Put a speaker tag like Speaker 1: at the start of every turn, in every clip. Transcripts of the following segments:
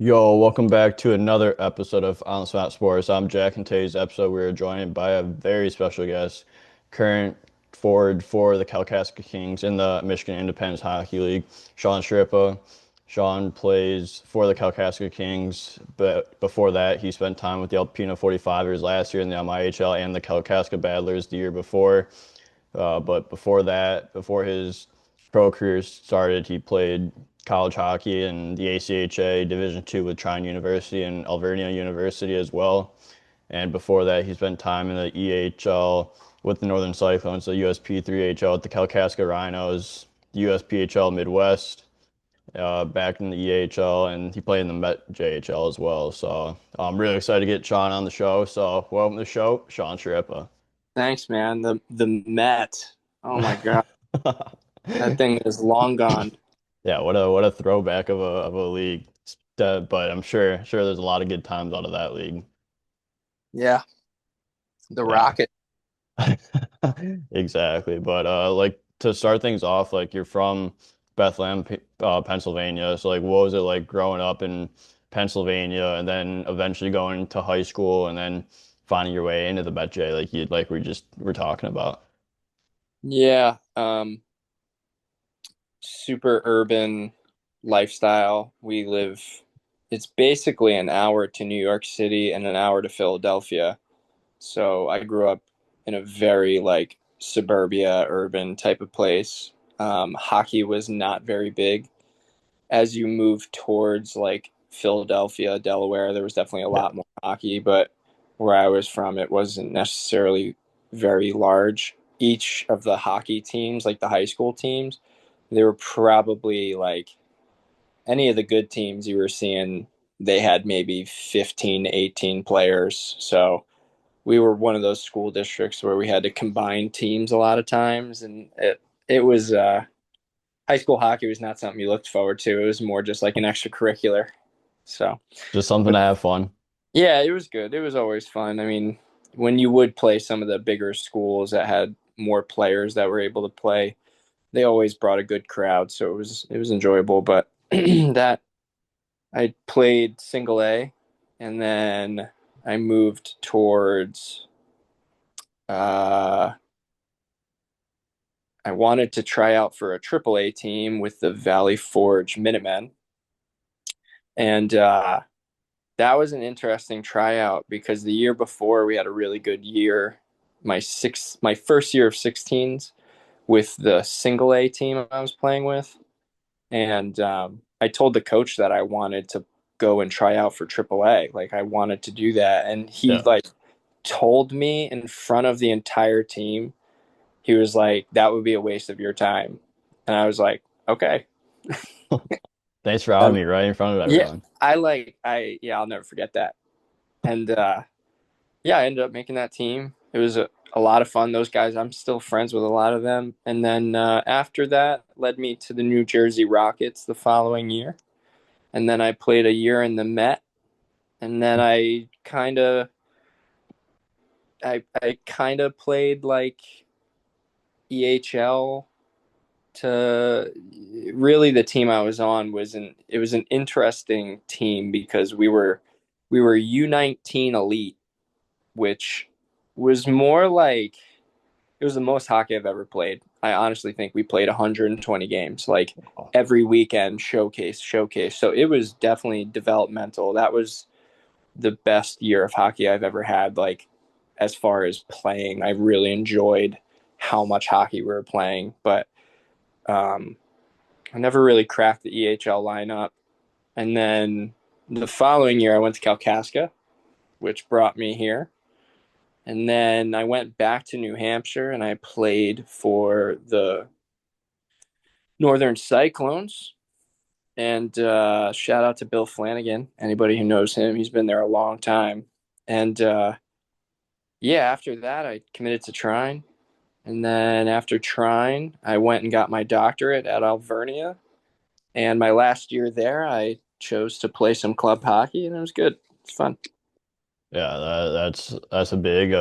Speaker 1: Yo, welcome back to another episode of On the Spot Sports. I'm Jack, and today's episode we are joined by a very special guest, current forward for the Kalkaska Kings in the Michigan Independence Hockey League, Sean Schirripa. Sean plays for the Kalkaska Kings, but before that, he spent time with the Alpena 45ers last year in the MIHL and the Kalkaska Battlers the year before. But before that, before his pro career started, he played college hockey in the ACHA Division II with Trine University and Alvernia University as well. And before that, he spent time in the EHL with the Northern Cyclones, the USP 3HL with the Kalkaska Rhinos, the USPHL Midwest, back in the EHL, and he played in the Met JHL as well. So I'm really excited to get Sean on the show. So welcome to the show, Sean Schirripa.
Speaker 2: Thanks, man. The Met. Oh my God, that thing is long gone.
Speaker 1: Yeah, what a throwback of a league. But I'm sure there's a lot of good times out of that league.
Speaker 2: Yeah, the
Speaker 1: Yeah.
Speaker 2: Rocket.
Speaker 1: Exactly. But like to start things off, like you're from Bethlehem, Pennsylvania. So like what was it like growing up in Pennsylvania and then eventually going to high school and then finding your way into the Met J like we just were talking about.
Speaker 2: Yeah, super urban lifestyle. We live. It's basically an hour to New York City and an hour to Philadelphia. So I grew up in a very like suburbia, urban type of place. Hockey was not very big. As you move towards like Philadelphia, Delaware, there was definitely a
Speaker 1: Yeah.
Speaker 2: lot more hockey, but where I was from, it wasn't necessarily very large. Each of the hockey teams, like the high school teams, they were probably like any of the good teams you were seeing, they had maybe 15 to 18 players. So we were one of those school districts where we had to combine teams a lot of times. And it was, high school hockey was not something you looked forward to. It was more just like an extracurricular. So,
Speaker 1: Just something
Speaker 2: but
Speaker 1: to have fun.
Speaker 2: yeah, it was good. It was always fun. I mean, when you would play some of the bigger schools that had more players that were able to play, they always brought a good crowd, so it was enjoyable. But that I played single A, and then I moved towards. Uh, I wanted to try out for a triple A team with the Valley Forge Minutemen, and that was an interesting tryout because the year before we had a really good year. My first year of 16s with the single A team I was playing with, and I told the coach that I wanted to go and try out for triple A. Like I wanted to do that, and he
Speaker 1: Yeah.
Speaker 2: like told me in front of the entire team. He was like, "That would be a waste of your time," and I was like, "Okay."
Speaker 1: Thanks for having
Speaker 2: Um,
Speaker 1: me right in front of
Speaker 2: yeah,
Speaker 1: everyone.
Speaker 2: yeah, I'll never forget that. And yeah, I ended up making that team. It was a lot of fun. Those guys, I'm still friends with a lot of them. And then after that, led me to the New Jersey Rockets the following year. And then I played a year in the Met. And then I kind of played like EHL to really the team I was on was an interesting team because we were U19 elite, which was more like it was the most hockey I've ever played. I honestly think we played 120 games, like every weekend, showcase. So it was definitely developmental. That was the best year of hockey I've ever had. Like as far as playing, I really enjoyed how much hockey we were playing, but um, I never really cracked the EHL lineup. And then the following year, I went to Kalkaska, which brought me here. And then I went back to New Hampshire and I played for the Northern Cyclones. And shout out to Bill Flanagan. Anybody who knows him, he's been there a long time. And yeah, after that, I committed to Trine. And then after Trine, I went and got my doctorate at Alvernia. And my last year there, I chose to play some club hockey, and it was good. It's fun.
Speaker 1: Yeah, that's a big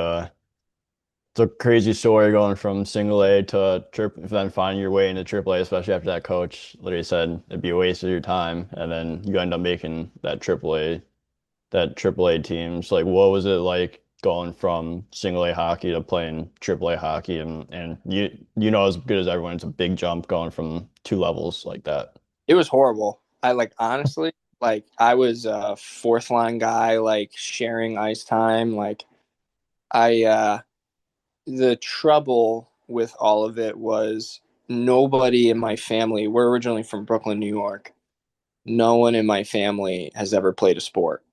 Speaker 1: it's a crazy story going from single A to then finding your way into triple A, especially after that coach literally said it'd be a waste of your time, and then you end up making that triple A team. So like, what was it like going from single A hockey to playing triple A hockey? And you know as good as everyone, it's a big jump going from two levels like that.
Speaker 2: It was horrible. I like honestly, like I was a fourth line guy, like sharing ice time. Like I the trouble with all of it was nobody in my family, we're originally from Brooklyn, New York. No one in my family has ever played a sport.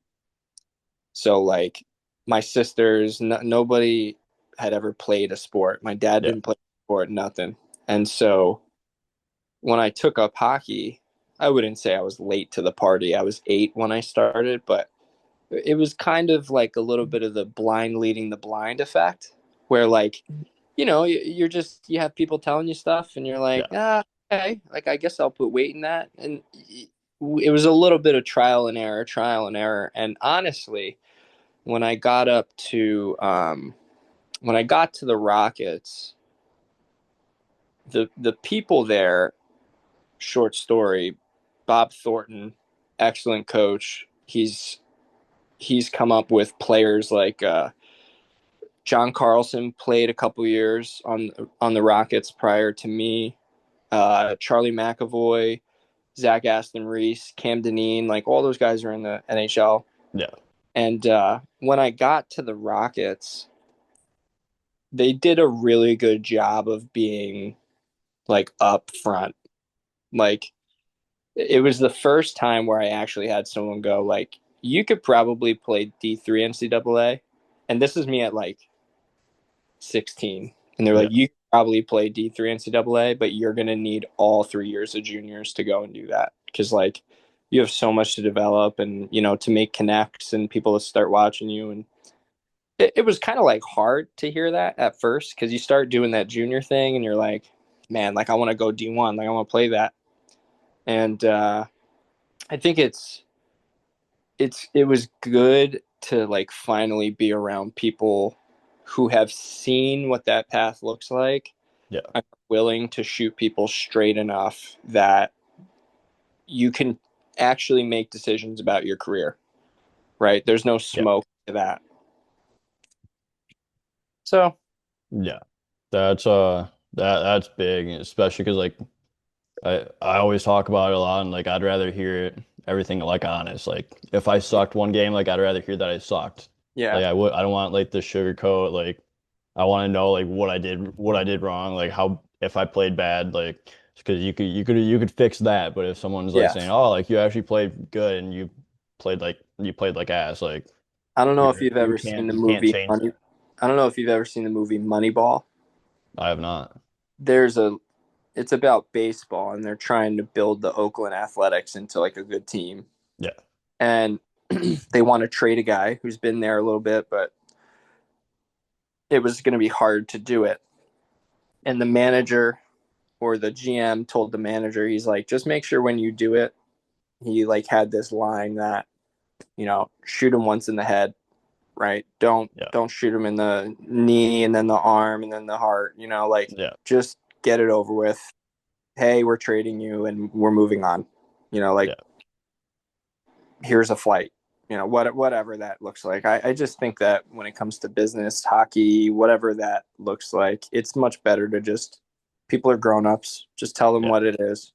Speaker 2: So like my sisters, nobody had ever played a sport. My dad
Speaker 1: Yeah,
Speaker 2: didn't play a sport, nothing. And so when I took up hockey, I wouldn't say I was late to the party. I was 8 when I started, but it was kind of like a little bit of the blind leading the blind effect, where like, you're just you have people telling you stuff, and you're like,
Speaker 1: yeah,
Speaker 2: okay, like I guess I'll put weight in that, and it was a little bit of trial and error, and honestly, when I got up to when I got to the Rockets, the people there, short story, Bob Thornton, excellent coach. He's come up with players like John Carlson played a couple years on the Rockets prior to me. Charlie McAvoy, Zach Aston Reese, Cam Dineen, like all those guys are in the NHL.
Speaker 1: yeah,
Speaker 2: And when I got to the Rockets, they did a really good job of being like up front. Like it was the first time where I actually had someone go like, "You could probably play D3 NCAA," and this is me at like 16, and they're
Speaker 1: yeah,
Speaker 2: like, "You could probably play D3 NCAA, but you're gonna need all 3 years of juniors to go and do that because like you have so much to develop and to make connects and people to start watching you." And it was kind of like hard to hear that at first because you start doing that junior thing and you're like, man, like I want to go D1, like I want to play that. And I think it was good to like finally be around people who have seen what that path looks like
Speaker 1: yeah,
Speaker 2: and are willing to shoot people straight enough that you can actually make decisions about your career, right? There's no
Speaker 1: yeah,
Speaker 2: smoke to that. So
Speaker 1: yeah. That's big, especially because like I always talk about it a lot, and like I'd rather hear everything like honest. Like if I sucked one game, like I'd rather hear that I sucked.
Speaker 2: yeah,
Speaker 1: Like I don't want like the sugarcoat. Like I want to know like what I did wrong. Like how if I played bad, like because you could fix that. But if someone's like
Speaker 2: yeah.
Speaker 1: saying, oh, like you actually played good and you played like ass, like
Speaker 2: I don't know if
Speaker 1: you're
Speaker 2: you've
Speaker 1: you
Speaker 2: ever seen
Speaker 1: can't
Speaker 2: the
Speaker 1: you can't
Speaker 2: movie
Speaker 1: change
Speaker 2: Money.
Speaker 1: that.
Speaker 2: I don't know if you've ever seen the movie Moneyball.
Speaker 1: I have not.
Speaker 2: There's a It's about baseball and they're trying to build the Oakland Athletics into like a good team.
Speaker 1: Yeah,
Speaker 2: And they want to trade a guy who's been there a little bit, but it was going to be hard to do it. And the manager or the GM told the manager, he's like, just make sure when you do it, he like had this line that, shoot him once in the head, right? Don't
Speaker 1: yeah,
Speaker 2: don't shoot him in the knee and then the arm and then the heart, like
Speaker 1: yeah,
Speaker 2: just get it over with. Hey, we're trading you and we're moving on. Like
Speaker 1: yeah,
Speaker 2: here's a flight. Whatever that looks like. I just think that when it comes to business, hockey, whatever that looks like, it's much better to just people are grown ups. Just tell them
Speaker 1: yeah.
Speaker 2: what it is.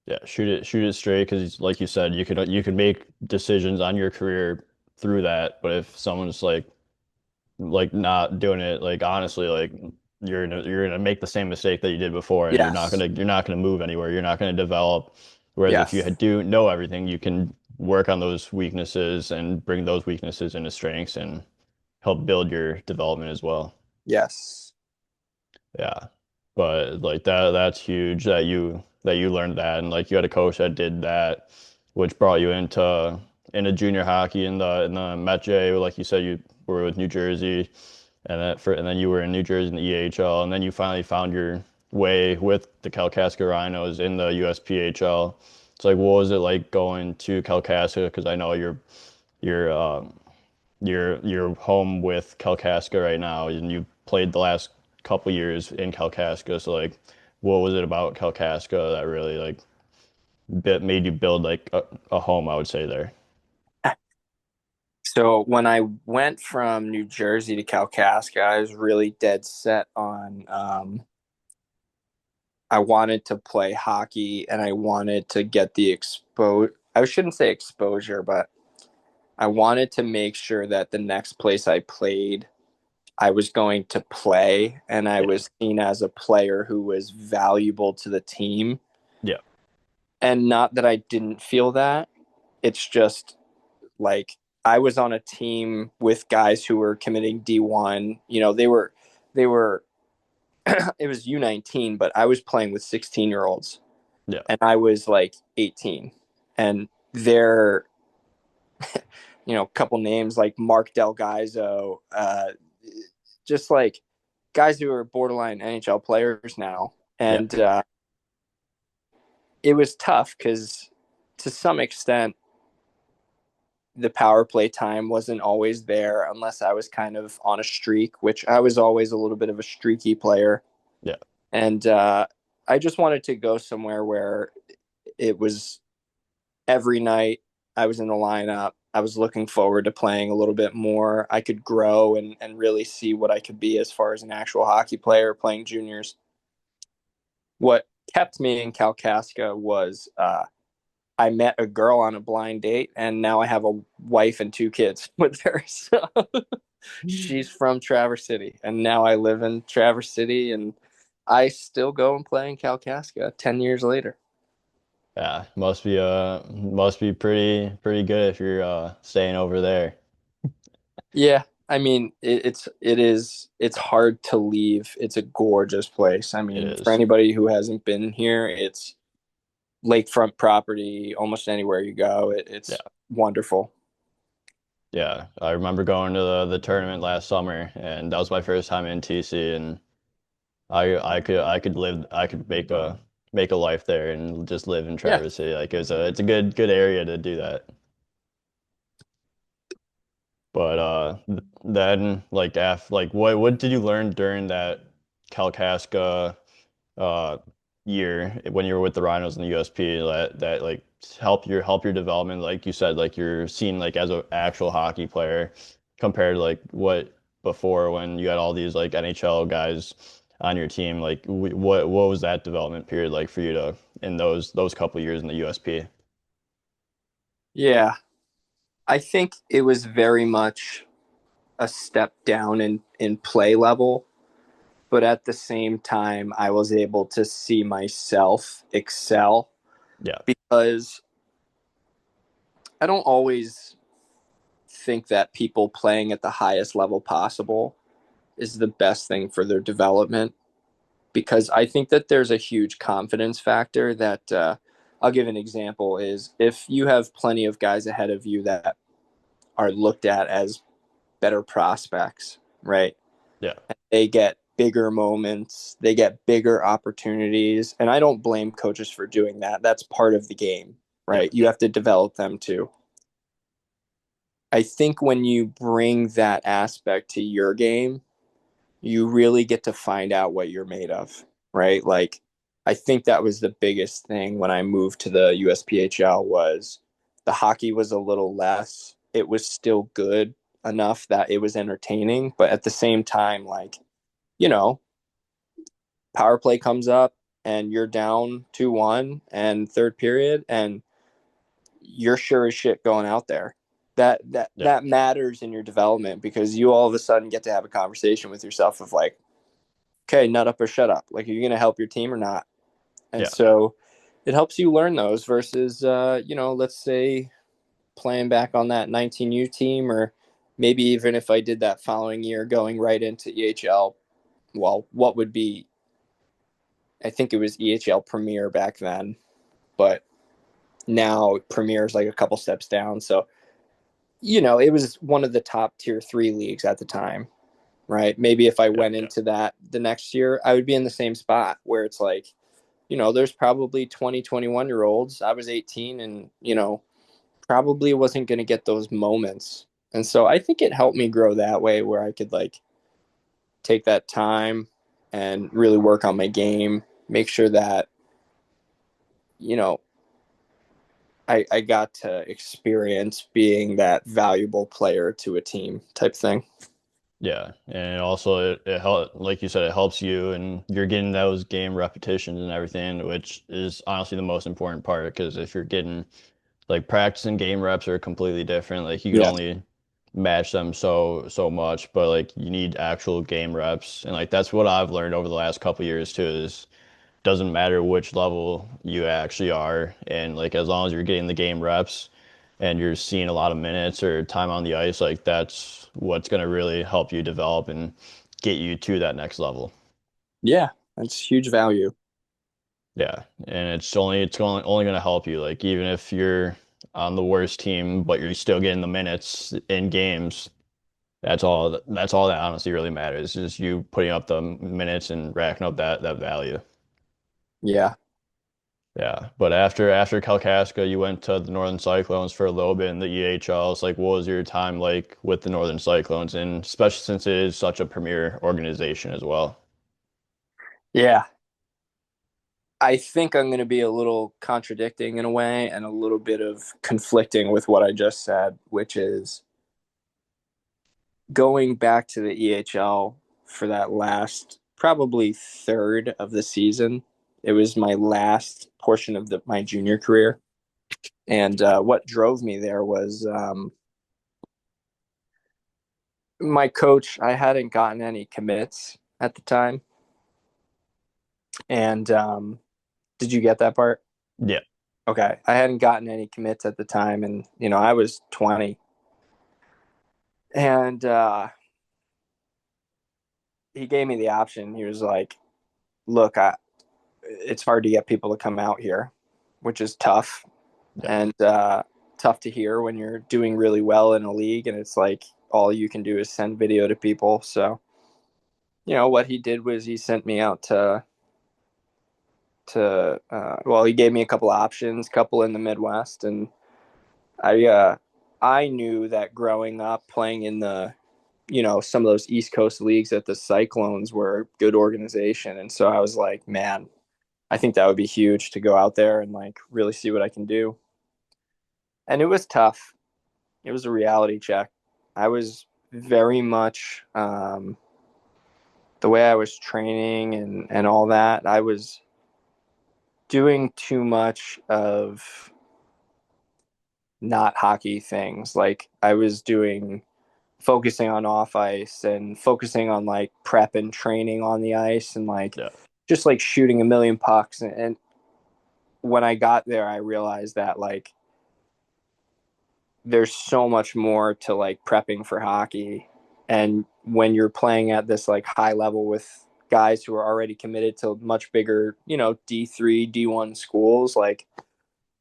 Speaker 1: Yeah, shoot it straight because like you said, you could make decisions on your career through that. But if someone's like not doing it, like honestly, like you're gonna make the same mistake that you did before, and
Speaker 2: Yes.
Speaker 1: you're not gonna move anywhere. You're not gonna develop. Whereas if you
Speaker 2: Yes.
Speaker 1: do know everything, you can work on those weaknesses and bring those weaknesses into strengths and help build your development as well.
Speaker 2: Yes.
Speaker 1: Yeah. But like that's huge that you learned that and like you had a coach that did that, which brought you into junior hockey in the MIHL, like you said you were with New Jersey and then you were in New Jersey in the EHL and then you finally found your way with the Kalkaska Rhinos in the USPHL. It's like what was it like going to Kalkaska? Because I know you're home with Kalkaska right now and you've played the last couple years in Kalkaska. So like, what was it about Kalkaska that really like made you build like a home, I would say there.
Speaker 2: So when I went from New Jersey to Kalkaska, I was really dead set on I wanted to play hockey and I wanted to get the I shouldn't say exposure, but I wanted to make sure that the next place I played, I was going to play and I
Speaker 1: Yeah.
Speaker 2: was seen as a player who was valuable to the team.
Speaker 1: Yeah.
Speaker 2: And not that I didn't feel that. It's just like I was on a team with guys who were committing D1. They were it was U19, but I was playing with 16-year-olds
Speaker 1: Yeah.
Speaker 2: and I was like 18. And they're, a couple names like Mark Del Gaizo, just like guys who are borderline NHL players now.
Speaker 1: Yeah.
Speaker 2: And it was tough because to some extent, the power play time wasn't always there unless I was kind of on a streak, which I was always a little bit of a streaky player.
Speaker 1: Yeah.
Speaker 2: And I just wanted to go somewhere where it was every night I was in the lineup. I was looking forward to playing a little bit more. I could grow and really see what I could be as far as an actual hockey player playing juniors. What kept me in Kalkaska was I met a girl on a blind date, and now I have a wife and two kids with her. So she's from Traverse City, and now I live in Traverse City, and I still go and play in Kalkaska 10 years later.
Speaker 1: Yeah. Must be pretty good if you're staying over there.
Speaker 2: Yeah, I mean it's hard to leave. It's a gorgeous place. I
Speaker 1: It
Speaker 2: mean, for
Speaker 1: is.
Speaker 2: anybody who hasn't been here, it's lakefront property almost anywhere you go.
Speaker 1: Yeah.
Speaker 2: It's wonderful.
Speaker 1: Yeah. I remember going to the tournament last summer and that was my first time in TC and I could make a life there and just live in
Speaker 2: Yeah.
Speaker 1: Traverse City. Like it's a good area to do that. But then like what did you learn during that Kalkaska uh year when you were with the Rhinos and the USP that like help your development like you said like you're seen like as an actual hockey player compared to like what before when you had all these like NHL guys on your team like what was that development period like for you to in those couple years in the USP?
Speaker 2: Yeah. I think it was very much a step down in play level, but at the same time I was able to see myself excel
Speaker 1: Yeah,
Speaker 2: because I don't always think that people playing at the highest level possible is the best thing for their development because I think that there's a huge confidence factor that I'll give an example is if you have plenty of guys ahead of you that are looked at as better prospects, right?
Speaker 1: yeah,
Speaker 2: They get bigger moments, they get bigger opportunities, and I don't blame coaches for doing that. That's part of the game,
Speaker 1: yeah,
Speaker 2: right? You have to develop them too. I think when you bring that aspect to your game, you really get to find out what you're made of, right? Like I think that was the biggest thing when I moved to the USPHL was the hockey was a little less. It was still good enough that it was entertaining, but at the same time like, you know, power play comes up and you're down 2-1 and third period and you're sure as shit going out there.
Speaker 1: yeah,
Speaker 2: That matters in your development because you all of a sudden get to have a conversation with yourself of like, okay, nut up or shut up. Like, are you going to help your team or not? And
Speaker 1: yeah,
Speaker 2: so it helps you learn those versus, let's say playing back on that 19U team, or maybe even if I did that following year going right into EHL. Well, what would be, I think it was EHL Premier back then, but now Premier is like a couple steps down. So, it was one of the top tier 3 leagues at the time, right? Maybe if I
Speaker 1: yeah,
Speaker 2: went
Speaker 1: yeah,
Speaker 2: into that the next year, I would be in the same spot where it's like, there's probably 20, 21 year olds. I was 18 and, probably wasn't going to get those moments. And so I think it helped me grow that way where I could like take that time and really work on my game, make sure that, you know, I got to experience being that valuable player to a team type thing.
Speaker 1: Yeah, and also it help like you said, it helps you, and you're getting those game repetitions and everything, which is honestly the most important part. Because if you're getting like practice and game reps are completely different. Like you can
Speaker 2: Yeah.
Speaker 1: only match them so much, but like you need actual game reps, and like that's what I've learned over the last couple years too. Is doesn't matter which level you actually are, and like as long as you're getting the game reps and you're seeing a lot of minutes or time on the ice, like that's what's going to really help you develop and get you to that next level.
Speaker 2: Yeah. That's huge value.
Speaker 1: Yeah, and it's only going to help you. Like even if you're on the worst team, but you're still getting the minutes in games, that's all that honestly really matters is you putting up the minutes and racking up that value.
Speaker 2: Yeah.
Speaker 1: Yeah, but after Kalkaska, you went to the Northern Cyclones for a little bit in the EHLs. Like, what was your time like with the Northern Cyclones, and especially since it is such a premier organization as well?
Speaker 2: Yeah. I think I'm going to be a little contradicting in a way and a little bit of conflicting with what I just said, which is going back to the EHL for that last probably third of the season. It was my last portion of my junior career. And what drove me there was my coach. I hadn't gotten any commits at the time. And did you get that part?
Speaker 1: Yeah,
Speaker 2: Okay. I hadn't gotten any commits at the time. And, I was 20. And he gave me the option. He was like, look, it's hard to get people to come out here, which is tough
Speaker 1: yeah,
Speaker 2: and tough to hear when you're doing really well in a league and it's like all you can do is send video to people. So, what he did was he sent me out well, he gave me a couple options, couple in the Midwest, and I knew that growing up playing in the some of those East Coast leagues that the Cyclones were a good organization, and so I was like, man, I think that would be huge to go out there and like really see what I can do. And it was tough. It was a reality check. I was very much the way I was training and all that. I was doing too much of not hockey things. Like I was doing focusing on off ice and focusing on like prep and training on the ice and like
Speaker 1: yeah,
Speaker 2: just like shooting a million pucks. And when I got there, I realized that like there's so much more to like prepping for hockey. And when you're playing at this like high level with guys who are already committed to much bigger, D3, D1 schools, like,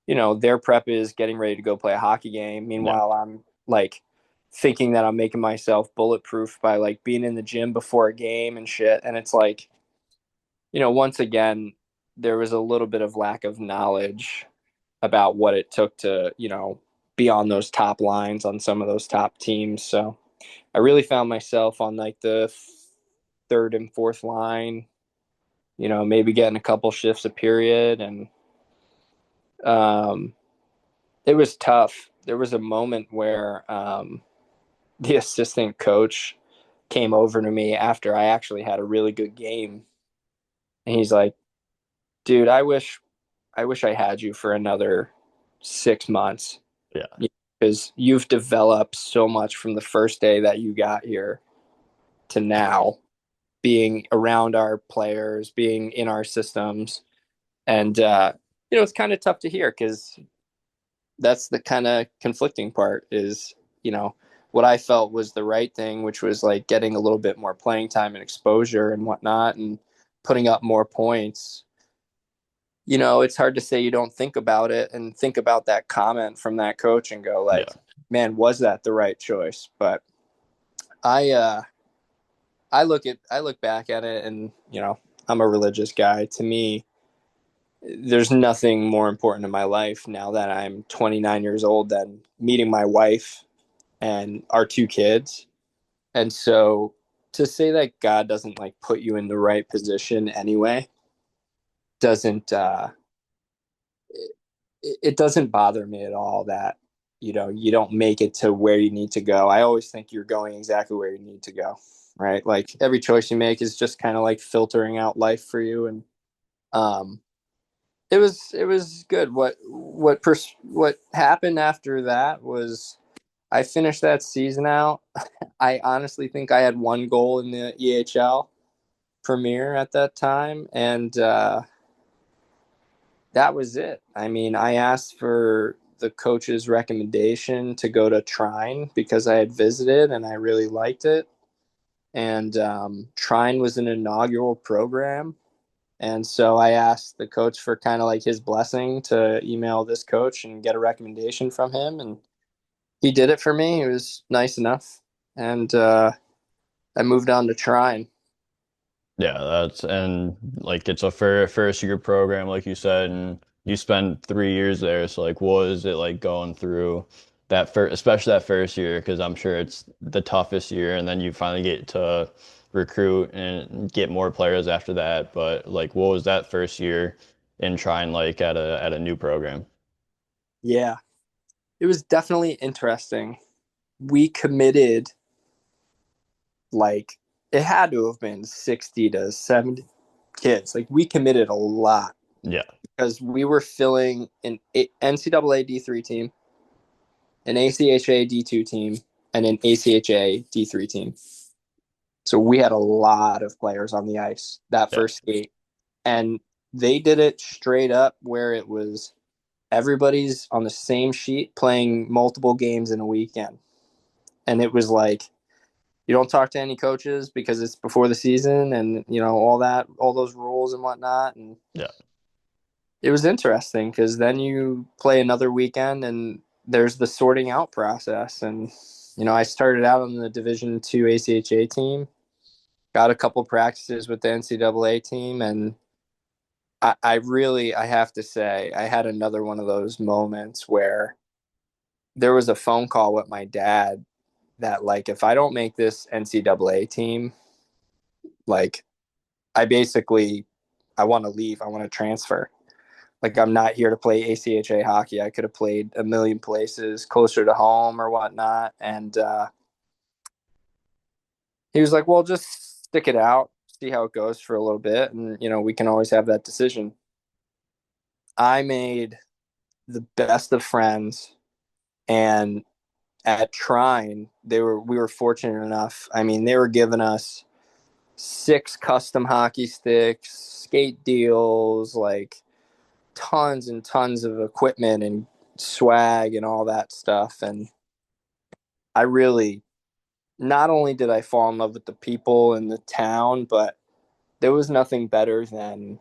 Speaker 2: their prep is getting ready to go play a hockey game.
Speaker 1: yeah,
Speaker 2: Meanwhile, I'm like thinking that I'm making myself bulletproof by like being in the gym before a game and shit. And it's like, once again, there was a little bit of lack of knowledge about what it took to, be on those top lines on some of those top teams. So I really found myself on like the third and fourth line, maybe getting a couple shifts a period. And um, it was tough. There was a moment where the assistant coach came over to me after I actually had a really good game. And he's like, dude, I wish I had you for another 6 months
Speaker 1: yeah,
Speaker 2: because you've developed so much from the first day that you got here to now, being around our players, being in our systems. And, it's kind of tough to hear because that's the kind of conflicting part is, what I felt was the right thing, which was like getting a little bit more playing time and exposure and whatnot and putting up more points. It's hard to say you don't think about it and think about that comment from that coach and go like,
Speaker 1: yeah,
Speaker 2: man, was that the right choice? But I I look back at it and, I'm a religious guy. To me, there's nothing more important in my life now that I'm 29 years old than meeting my wife and our two kids. And so to say that God doesn't like put you in the right position anyway doesn't it doesn't bother me at all that you don't make it to where you need to go. I always think you're going exactly where you need to go, right? Like every choice you make is just kind of like filtering out life for you, and um, it was good. What happened after that was I finished that season out. I honestly think I had one goal in the EHL premiere at that time, and that was it. I mean, I asked for the coach's recommendation to go to Trine because I had visited and I really liked it. And Trine was an inaugural program. And so I asked the coach for kind of like his blessing to email this coach and get a recommendation from him. And he did it for me. It was nice enough. And I moved on to Trine.
Speaker 1: Yeah, that's and like it's a first year program, like you said, and you spent 3 years there. So like, what is it like going through that first, especially that first year? Because I'm sure it's the toughest year, and then you finally get to recruit and get more players after that. But like, what was that first year in trying like at a new program?
Speaker 2: Yeah, it was definitely interesting. We committed like it had to have been 60 to 70 kids. Like we committed a lot
Speaker 1: Yeah,
Speaker 2: because we were filling an NCAA D3 team, an ACHA D2 team, and an ACHA D3 team. So we had a lot of players on the ice that
Speaker 1: yeah.
Speaker 2: first skate. And they did it straight up where it was everybody's on the same sheet playing multiple games in a weekend. And it was like you don't talk to any coaches because it's before the season and all that, all those rules and whatnot. And
Speaker 1: Yeah.
Speaker 2: it was interesting because then you play another weekend and there's the sorting out process. And I started out on the Division II ACHA team, got a couple practices with the NCAA team, and I have to say I had another one of those moments where there was a phone call with my dad that like if I don't make this NCAA team, like I want to leave. I want to transfer. Like I'm not here to play ACHA hockey. I could have played a million places closer to home or whatnot. And he was like, "Well, just stick it out, see how it goes for a little bit, and we can always have that decision." I made the best of friends, and at Trine, we were fortunate enough. I mean, they were giving us 6 custom hockey sticks, skate deals, like tons and tons of equipment and swag and all that stuff. And I really, not only did I fall in love with the people in the town, but there was nothing better than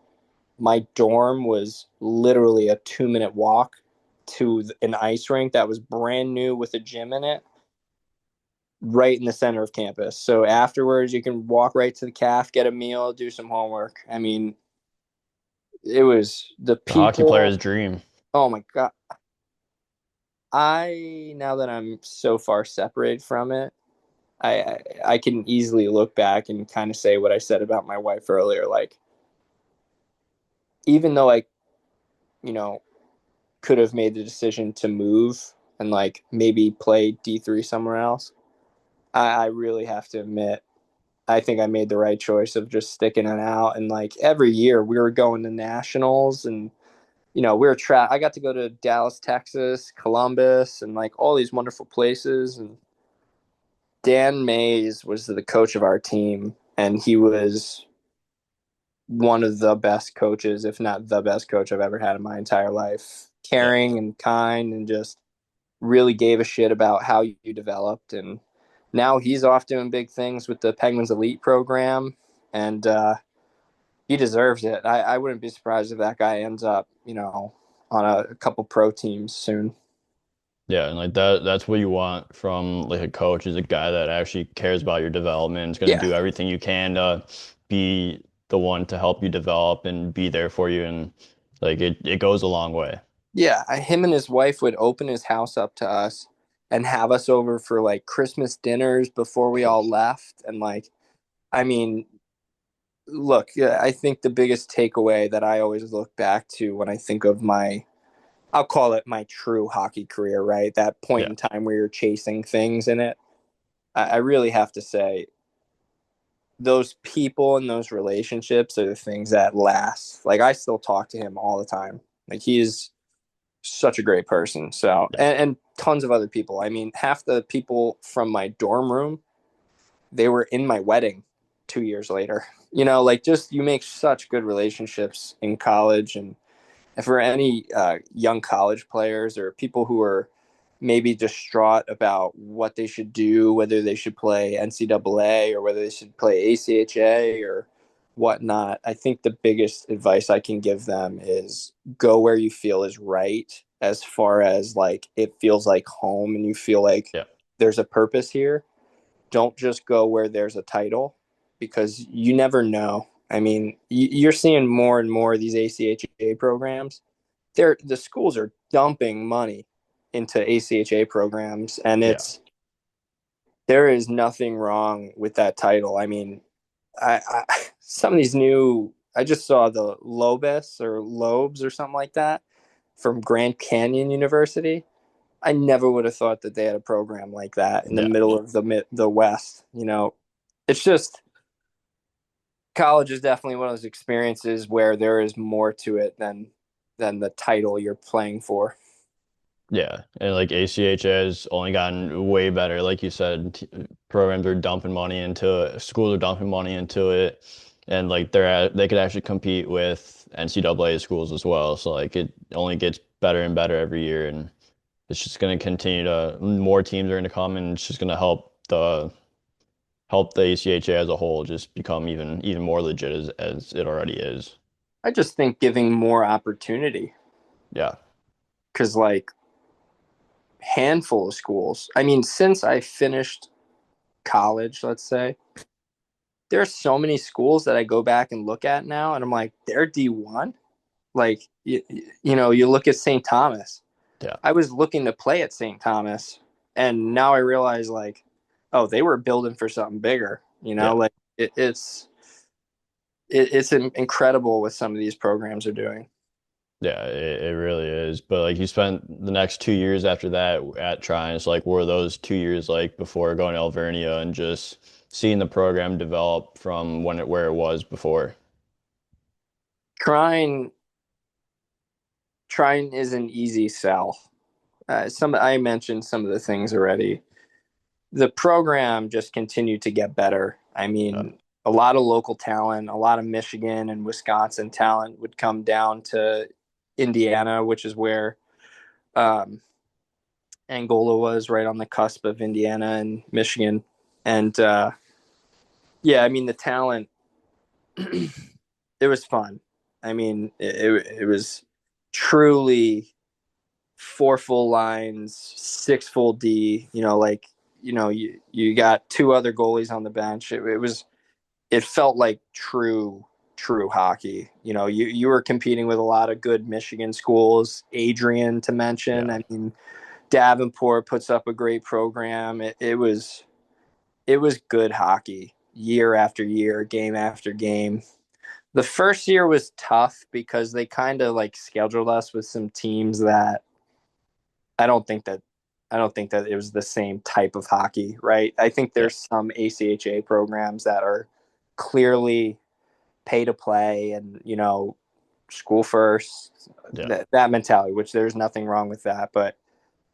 Speaker 2: my dorm was literally a 2-minute walk to an ice rink that was brand new with a gym in it right in the center of campus. So afterwards, you can walk right to the caf, get a meal, do some homework. I mean, it was the
Speaker 1: The hockey
Speaker 2: people.
Speaker 1: player's dream.
Speaker 2: Oh my God. Now that I'm so far separated from it, I can easily look back and kind of say what I said about my wife earlier. Like, even though I, you know, could have made the decision to move and like maybe play D3 somewhere else, I really have to admit I think I made the right choice of just sticking it out. And like every year we were going to nationals and we were I got to go to Dallas, Texas, Columbus, and like all these wonderful places. And Dan Mays was the coach of our team, and he was one of the best coaches, if not the best coach I've ever had in my entire life.
Speaker 1: Yeah.
Speaker 2: Caring and kind, and just really gave a shit about how you developed. And now he's off doing big things with the Penguins Elite program, and he deserves it. I wouldn't be surprised if that guy ends up, on a couple pro teams soon.
Speaker 1: Yeah, and like that's what you want from like a coach is a guy that actually cares about your development, is going to
Speaker 2: Yeah,
Speaker 1: do everything you can to be the one to help you develop and be there for you and like it goes a long way.
Speaker 2: yeah. Him and his wife would open his house up to us and have us over for like Christmas dinners before we all left, and like I mean, look, yeah, I think the biggest takeaway that I always look back to when I think of I'll call it my true hockey career, right? That point
Speaker 1: Yeah,
Speaker 2: in time where you're chasing things in it. I really have to say, those people and those relationships are the things that last. Like, I still talk to him all the time. Like, he's such a great person. So,
Speaker 1: yeah,
Speaker 2: and tons of other people. I mean, half the people from my dorm room, they were in my wedding 2 years later. Like, just you make such good relationships in college. And for any young college players or people who are maybe distraught about what they should do, whether they should play NCAA or whether they should play ACHA or whatnot, I think the biggest advice I can give them is go where you feel is right, as far as like it feels like home and you feel like
Speaker 1: yeah,
Speaker 2: there's a purpose here. Don't just go where there's a title, because you never know. I mean, you're seeing more and more of these ACHA programs. The schools are dumping money into ACHA programs, and
Speaker 1: yeah,
Speaker 2: there is nothing wrong with that title. I mean, some of these new, I just saw the Lobes or something like that from Grand Canyon University. I never would have thought that they had a program like that in the
Speaker 1: yeah.
Speaker 2: middle of the West. It's just college is definitely one of those experiences where there is more to it than the title you're playing for.
Speaker 1: Yeah, and like ACH has only gotten way better. Like you said, programs are dumping money into it, schools are dumping money into it, and like they could actually compete with NCAA schools as well. So like it only gets better and better every year, and it's just going to continue to more teams are going to come, and it's just going to help the ACHA as a whole just become even more legit as it already is.
Speaker 2: I just think giving more opportunity,
Speaker 1: Yeah,
Speaker 2: because like handful of schools. I mean, since I finished college, let's say, there's so many schools that I go back and look at now, and I'm like, they're D1. Like you look at St. Thomas.
Speaker 1: yeah,
Speaker 2: I was looking to play at St. Thomas, and now I realize like, oh, they were building for something bigger.
Speaker 1: yeah.
Speaker 2: Like it's incredible what some of these programs are doing.
Speaker 1: Yeah, it really is. But like you spent the next 2 years after that at Trine. So like what were those 2 years like before going to Alvernia and just seeing the program develop from where it was before?
Speaker 2: Trying trying is an easy sell. Some I mentioned some of the things already. The program just continued to get better. I
Speaker 1: Uh,
Speaker 2: mean, a lot of local talent, a lot of Michigan and Wisconsin talent would come down to Indiana, which is where um, Angola was, right on the cusp of Indiana and Michigan. And yeah, I mean, the talent, it was fun. I mean, it was truly four full lines, six full D. You got two other goalies on the bench. It felt like true hockey. You were competing with a lot of good Michigan schools. Adrian to mention.
Speaker 1: yeah,
Speaker 2: I mean, Davenport puts up a great program. It was good hockey year after year, game after game. The first year was tough because they kind of like scheduled us with some teams that I don't think that I don't think that it was the same type of hockey, right? I think
Speaker 1: yeah,
Speaker 2: there's some ACHA programs that are clearly pay to play and school first,
Speaker 1: yeah.
Speaker 2: that mentality, which there's nothing wrong with that. But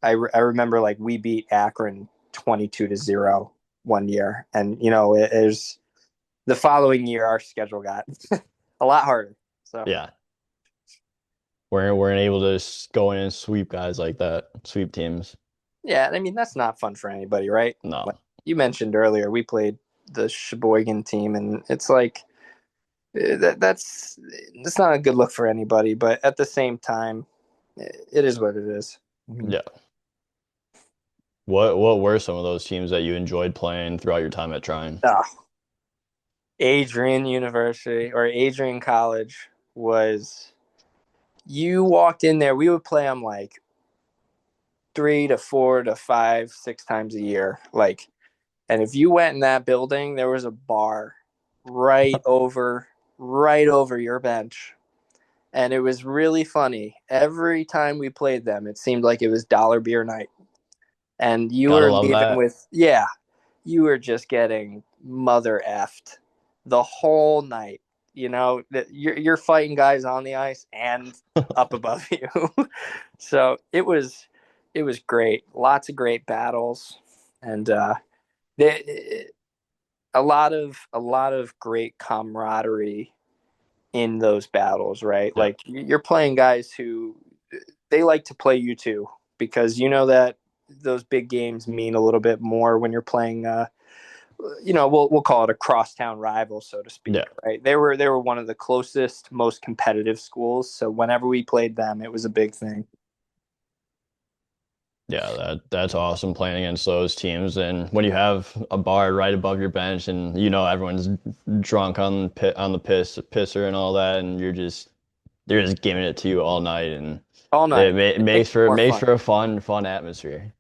Speaker 2: I remember like we beat Akron 22-0 one year, and it is the following year our schedule got a lot harder. So
Speaker 1: Yeah. Weren't able to go in and sweep guys like that, sweep teams.
Speaker 2: yeah, I mean that's not fun for anybody, right? Like
Speaker 1: No.
Speaker 2: you mentioned earlier, we played the Sheboygan team, and it's like that's not a good look for anybody. But at the same time, it is what it is. I mean,
Speaker 1: Yeah. What were some of those teams that you enjoyed playing throughout your time at Trine?
Speaker 2: oh, Adrian University or Adrian College was, you walked in there, we would play them like 3 to 4 to 5, 6 times a year. Like, and if you went in that building, there was a bar right over your bench. And it was really funny. Every time we played them, it seemed like it was dollar beer night. And you
Speaker 1: Gotta
Speaker 2: were
Speaker 1: love
Speaker 2: leaving
Speaker 1: that.
Speaker 2: with, yeah, you were just getting mother effed the whole night. You know that you're fighting guys on the ice and up above you. So it was great. Lots of great battles, and they, a lot of great camaraderie in those battles. Right,
Speaker 1: Yeah.
Speaker 2: like you're playing guys who they like to play you too because you know that those big games mean a little bit more when you're playing we'll call it a crosstown rival, so to
Speaker 1: Yeah.
Speaker 2: speak, right? They were one of the closest, most competitive schools. So whenever we played them, it was a big thing.
Speaker 1: Yeah, that's awesome playing against those teams. And when you have a bar right above your bench and you know everyone's drunk on the pisser and all that, and they're just giving it to you all night, and
Speaker 2: All night.
Speaker 1: it
Speaker 2: It makes it more
Speaker 1: makes
Speaker 2: fun.
Speaker 1: for a fun atmosphere.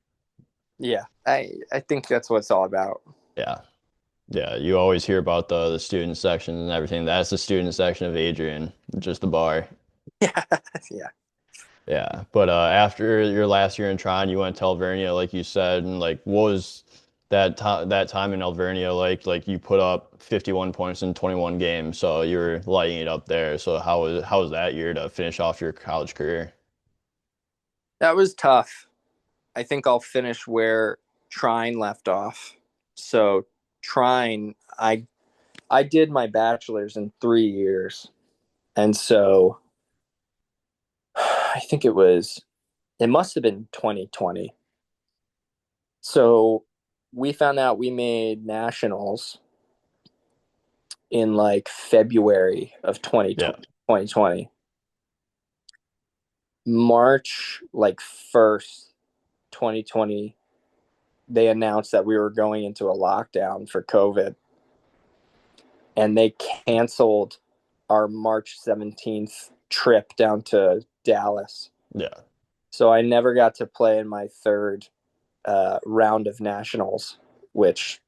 Speaker 2: Yeah, I think that's what it's all about.
Speaker 1: Yeah. Yeah, you always hear about the student section and everything. That's the student section of Adrian, just the bar.
Speaker 2: Yeah, yeah.
Speaker 1: Yeah, but after your last year in Trine, you went to Alvernia, like you said, and like what was that time in Alvernia like? Like you put up 51 points in 21 games, so you were lighting it up there. So how was that year to finish off your college career?
Speaker 2: That was tough. I think I'll finish where Trine left off. So Trine, I did my bachelor's in 3 years, and so I think it must have been 2020. So we found out we made nationals in like February of
Speaker 1: Yeah,
Speaker 2: 2020. March like 1st, 2020, they announced that we were going into a lockdown for COVID, and they canceled our March 17th trip down to Dallas.
Speaker 1: yeah,
Speaker 2: So I never got to play in my third round of nationals, which,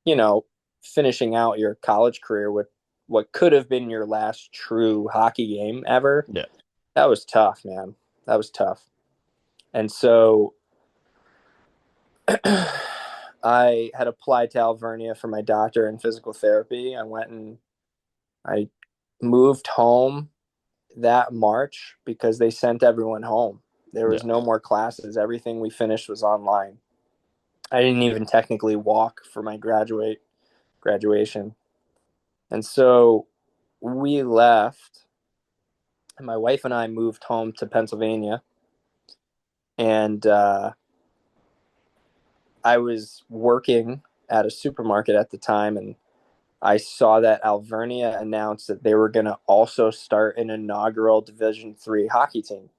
Speaker 2: you know, finishing out your college career with what could have been your last true hockey game ever,
Speaker 1: yeah,
Speaker 2: that was tough, man. That was tough. And so I had applied to Alvernia for my doctor in physical therapy. I went and I moved home that March because they sent everyone home. There was
Speaker 1: yeah,
Speaker 2: no more classes. Everything we finished was online. I didn't even technically walk for my graduation. And so we left, and my wife and I moved home to Pennsylvania. And I was working at a supermarket at the time, and I saw that Alvernia announced that they were going to also start an inaugural Division III hockey team.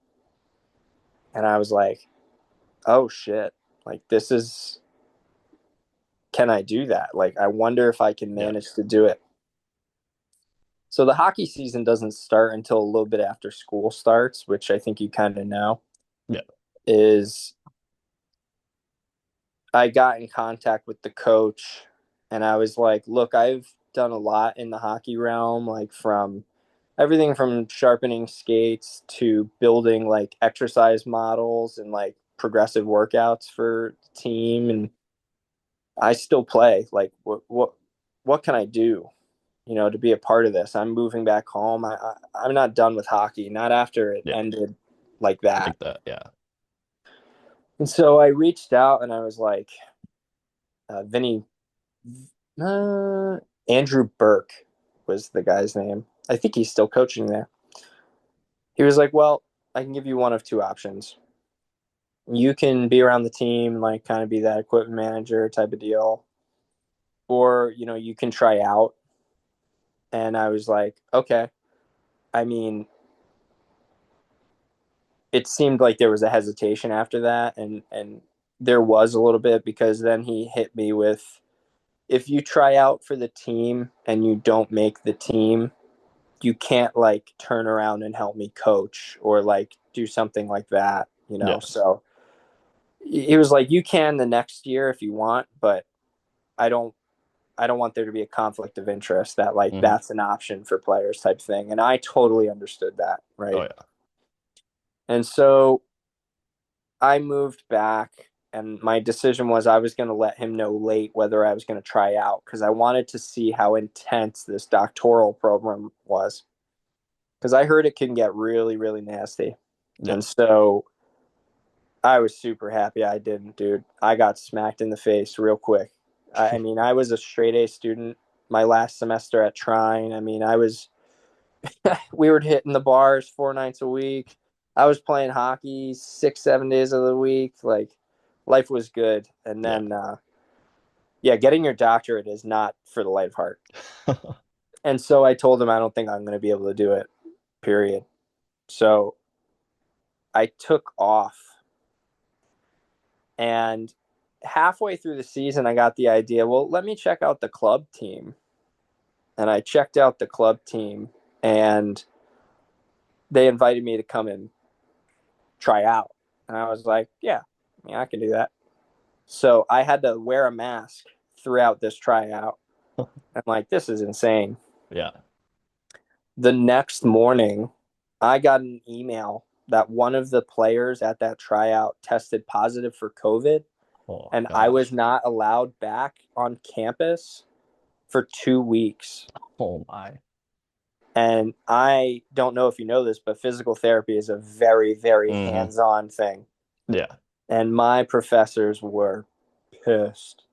Speaker 2: And I was like, oh shit, like this is, can I do that? Like, I wonder if I can
Speaker 1: yeah,
Speaker 2: manage to do it. So the hockey season doesn't start until a little bit after school starts, which I think you kind of know.
Speaker 1: yeah,
Speaker 2: Is I got in contact with the coach, and I was like, look, I've done a lot in the hockey realm, like from everything from sharpening skates to building like exercise models and like progressive workouts for the team. And I still play. Like, what can I do? To be a part of this. I'm moving back home. I'm not done with hockey. Not after it
Speaker 1: yeah.
Speaker 2: ended like that.
Speaker 1: Like that. Yeah,
Speaker 2: And so I reached out and I was like, Vinny, Andrew Burke was the guy's name. I think he's still coaching there. He was like, well, I can give you one of two options. You can be around the team, like kind of be that equipment manager type of deal, or you can try out. And I was like, okay. I mean, it seemed like there was a hesitation after that, and there was a little bit because then he hit me with, if you try out for the team and you don't make the team, you can't like turn around and help me coach or like do something like that.
Speaker 1: yeah,
Speaker 2: So he was like, you can the next year if you want, but I don't I don't want there to be a conflict of interest that like
Speaker 1: Hmm.
Speaker 2: that's an option for players type thing. And I totally understood that,
Speaker 1: Oh
Speaker 2: right?
Speaker 1: yeah.
Speaker 2: And so I moved back and my decision was I was going to let him know late whether I was going to try out because I wanted to see how intense this doctoral program was because I heard it can get really, really nasty.
Speaker 1: Yeah.
Speaker 2: And so I was super happy I didn't, dude. I got smacked in the face real quick. I mean, I was a straight A student my last semester at Trine. I mean, we were hitting the bars 4 nights a week. I was playing hockey 6, 7 days of the week. Like, life was good. And
Speaker 1: Yeah.
Speaker 2: then, yeah, getting your doctorate is not for the light of heart. And so I told him I don't think I'm going to be able to do it, period. So I took off. And halfway through the season, I got the idea, well, let me check out the club team. And I checked out the club team, and they invited me to come and try out. And I was like, yeah, I can do that. So I had to wear a mask throughout this tryout. I'm like, this is insane.
Speaker 1: Yeah.
Speaker 2: The next morning, I got an email that one of the players at that tryout tested positive for COVID,
Speaker 1: Oh
Speaker 2: and I was
Speaker 1: gosh.
Speaker 2: not allowed back on campus for 2 weeks.
Speaker 1: Oh my.
Speaker 2: And I don't know if you know this, but physical therapy is a very, very
Speaker 1: Hmm.
Speaker 2: hands on thing.
Speaker 1: Yeah.
Speaker 2: And my professors were pissed.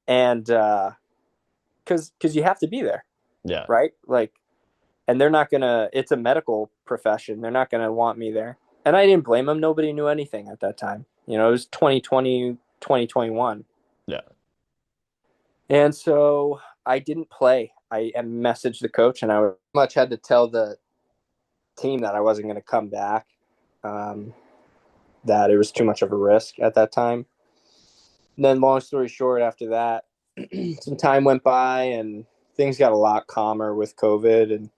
Speaker 2: And because you have to be there,
Speaker 1: Yeah.
Speaker 2: right? Like, and they're not gonna. It's a medical profession. They're not gonna want me there. And I didn't blame them. Nobody knew anything at that time. It was 2020, 2021.
Speaker 1: Yeah.
Speaker 2: And so I didn't play. I messaged the coach, and I much had to tell the team that I wasn't going to come back. Um, that it was too much of a risk at that time. And then, long story short, after that, some time went by, and things got a lot calmer with COVID. And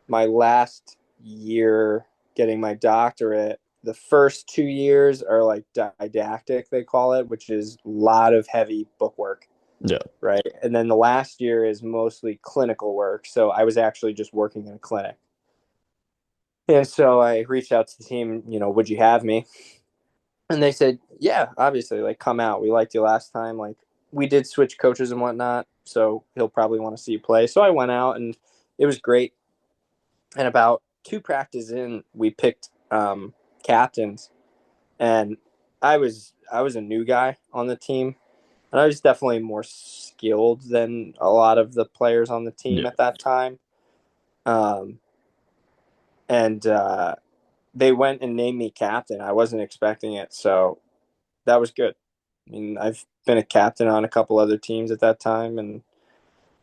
Speaker 2: my last year getting my doctorate, the first 2 years are like didactic, they call it, which is a lot of heavy book work,
Speaker 1: Yeah.
Speaker 2: right? And then the last year is mostly clinical work. So I was actually just working in a clinic. And so I reached out to the team, would you have me? And they said, yeah, obviously, like, come out. We liked you last time. Like, we did switch coaches and whatnot. So he'll probably want to see you play. So I went out and it was great. And about two practices in, we picked captains. And I was a new guy on the team. And I was definitely more skilled than a lot of the players on the team
Speaker 1: Yeah.
Speaker 2: at that time. Um, and they went and named me captain. I wasn't expecting it. So that was good. I mean, I've been a captain on a couple other teams at that time, and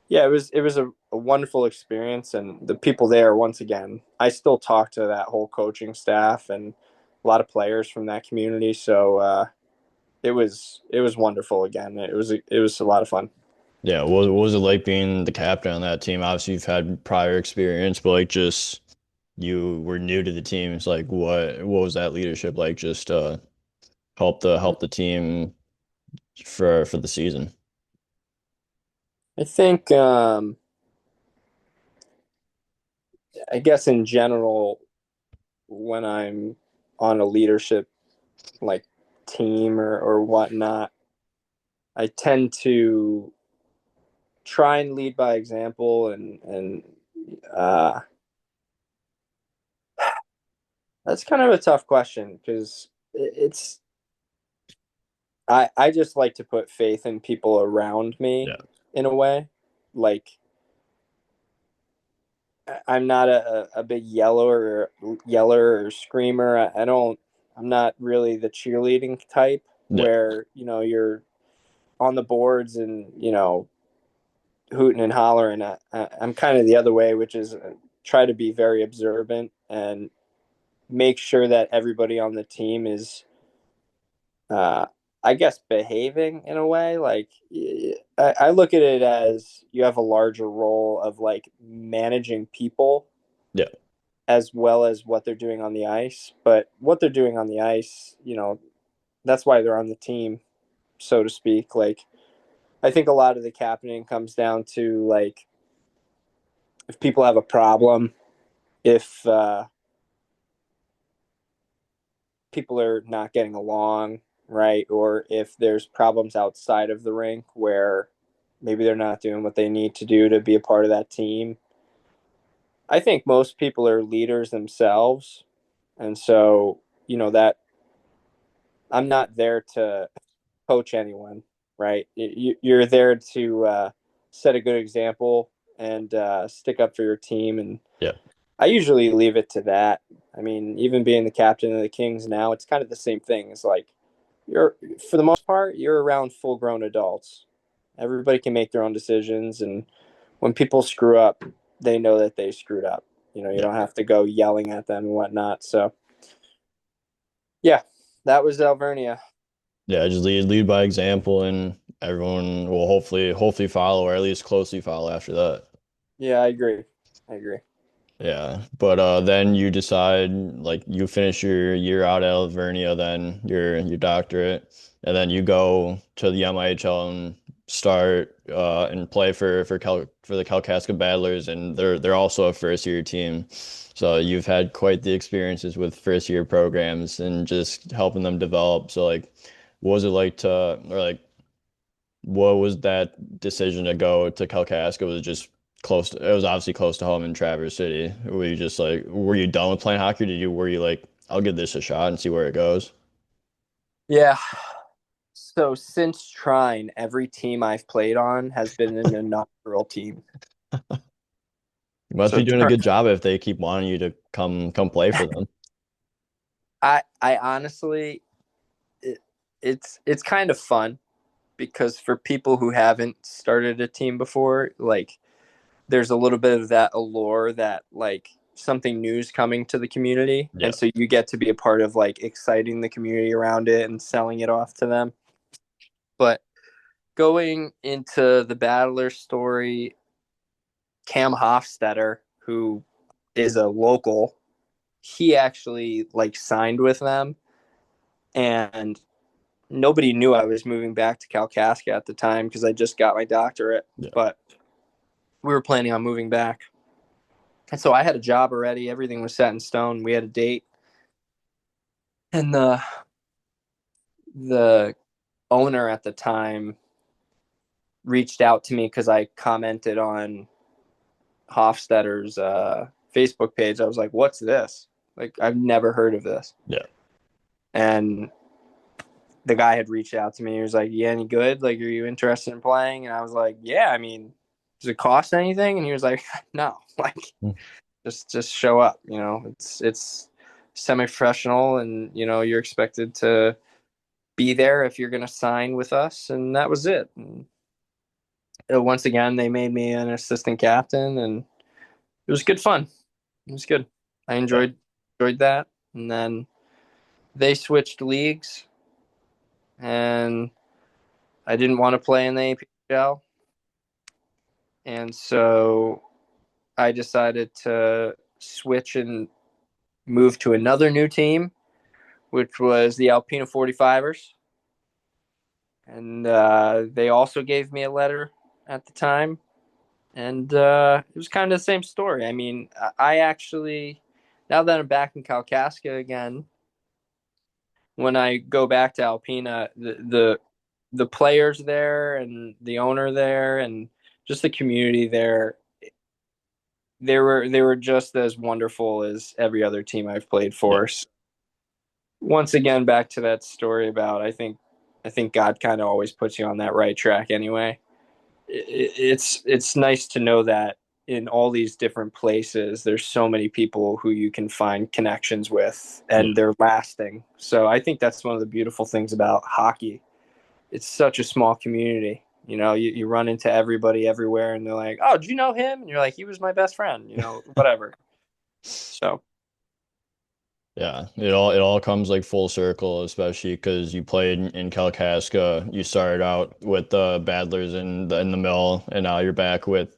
Speaker 2: yeah, it was a wonderful experience. And the people there, once again, I still talk to that whole coaching staff and a lot of players from that community. So it was wonderful again. It was a lot of fun.
Speaker 1: Yeah. What was it like being the captain on that team? Obviously, you've had prior experience, but like just you were new to the team. It's like what was that leadership like? Just help the team for the season.
Speaker 2: I think I guess in general, when I'm on a leadership like team or whatnot, I tend to try and lead by example, and uh, that's kind of a tough question because it's I just like to put faith in people around me
Speaker 1: Yeah.
Speaker 2: in a way. Like, I'm not a big yeller or screamer. I don't. I'm not really the cheerleading type
Speaker 1: Yeah.
Speaker 2: where you're on the boards and hooting and hollering. I'm kind of the other way, which is try to be very observant and make sure that everybody on the team is, uh, I guess, behaving in a way. Like, I look at it as you have a larger role of like managing people
Speaker 1: Yeah.
Speaker 2: as well as what they're doing on the ice. But what they're doing on the ice, that's why they're on the team, so to speak. Like, I think a lot of the captaining comes down to like if people have a problem, if people are not getting along, right? Or if there's problems outside of the rink where maybe they're not doing what they need to do to be a part of that team. I think most people are leaders themselves. And so, that I'm not there to coach anyone, right? You're there to set a good example and stick up for your team. And
Speaker 1: Yeah.
Speaker 2: I usually leave it to that. I mean, even being the captain of the Kings now, it's kind of the same thing. It's like you're, for the most part, you're around full grown adults. Everybody can make their own decisions. And when people screw up, they know that they screwed up. You
Speaker 1: Yeah.
Speaker 2: don't have to go yelling at them and whatnot. So, yeah, that was Alvernia.
Speaker 1: Yeah, just lead by example, and everyone will hopefully follow, or at least closely follow after that.
Speaker 2: Yeah, I agree. I agree.
Speaker 1: Yeah, but then you decide, like, you finish your year out at Alvernia, then your doctorate, and then you go to the MIHL and start and play for the Kalkaska Battlers, and they're also a first year team. So you've had quite the experiences with first year programs and just helping them develop. So like, what was it like to, or like, what was that decision to go to Kalkaska? Was it just close it was obviously close to home in Traverse City. Were you just like, were you done with playing hockey? Were you like, I'll give this a shot and see where it goes?
Speaker 2: Yeah. So since Trine, every team I've played on has been an inaugural team.
Speaker 1: You must
Speaker 2: So
Speaker 1: be doing a good job if they keep wanting you to come play for them.
Speaker 2: I honestly, it's kind of fun because for people who haven't started a team before, like there's a little bit of that allure that like something new is coming to the community,
Speaker 1: Yeah.
Speaker 2: and so you get to be a part of like exciting the community around it and selling it off to them. But going into the Battler story, Cam Hofstetter, who is a local, he actually like signed with them, and nobody knew I was moving back to Kalkaska at the time because I just got my doctorate,
Speaker 1: Yeah.
Speaker 2: but we were planning on moving back. And so I had a job already. Everything was set in stone. We had a date. And the owner at the time reached out to me because I commented on Hofstetter's Facebook page. I was like, what's this? Like, I've never heard of this.
Speaker 1: Yeah.
Speaker 2: And the guy had reached out to me. He was like, yeah, any good? Like, are you interested in playing? And I was like, yeah, I mean, does it cost anything? And he was like, no, like,
Speaker 1: Mm.
Speaker 2: just show up. It's semi-professional, and you're expected to be there if you're going to sign with us. And that was it. And once again, they made me an assistant captain, and it was good fun. It was good. I
Speaker 1: Yeah.
Speaker 2: enjoyed that. And then they switched leagues, and I didn't want to play in the APL, and so I decided to switch and move to another new team, which was the Alpena 45ers. And they also gave me a letter at the time. And it was kind of the same story. I mean, I actually, now that I'm back in Kalkaska again, when I go back to Alpena, the players there and the owner there and just the community there, they were just as wonderful as every other team I've played
Speaker 1: Yeah.
Speaker 2: for. So once again, back to that story about I think God kind of always puts you on that right track anyway. It's nice to know that in all these different places, there's so many people who you can find connections with,
Speaker 1: Yeah.
Speaker 2: and they're lasting. So I think that's one of the beautiful things about hockey. It's such a small community. You run into everybody everywhere, and they're like, "Oh, do you know him?" And you're like, "He was my best friend." Whatever. So
Speaker 1: Yeah, it all comes like full circle, especially because you played in Kalkaska. You started out with the Badlers in the mill, and now you're back with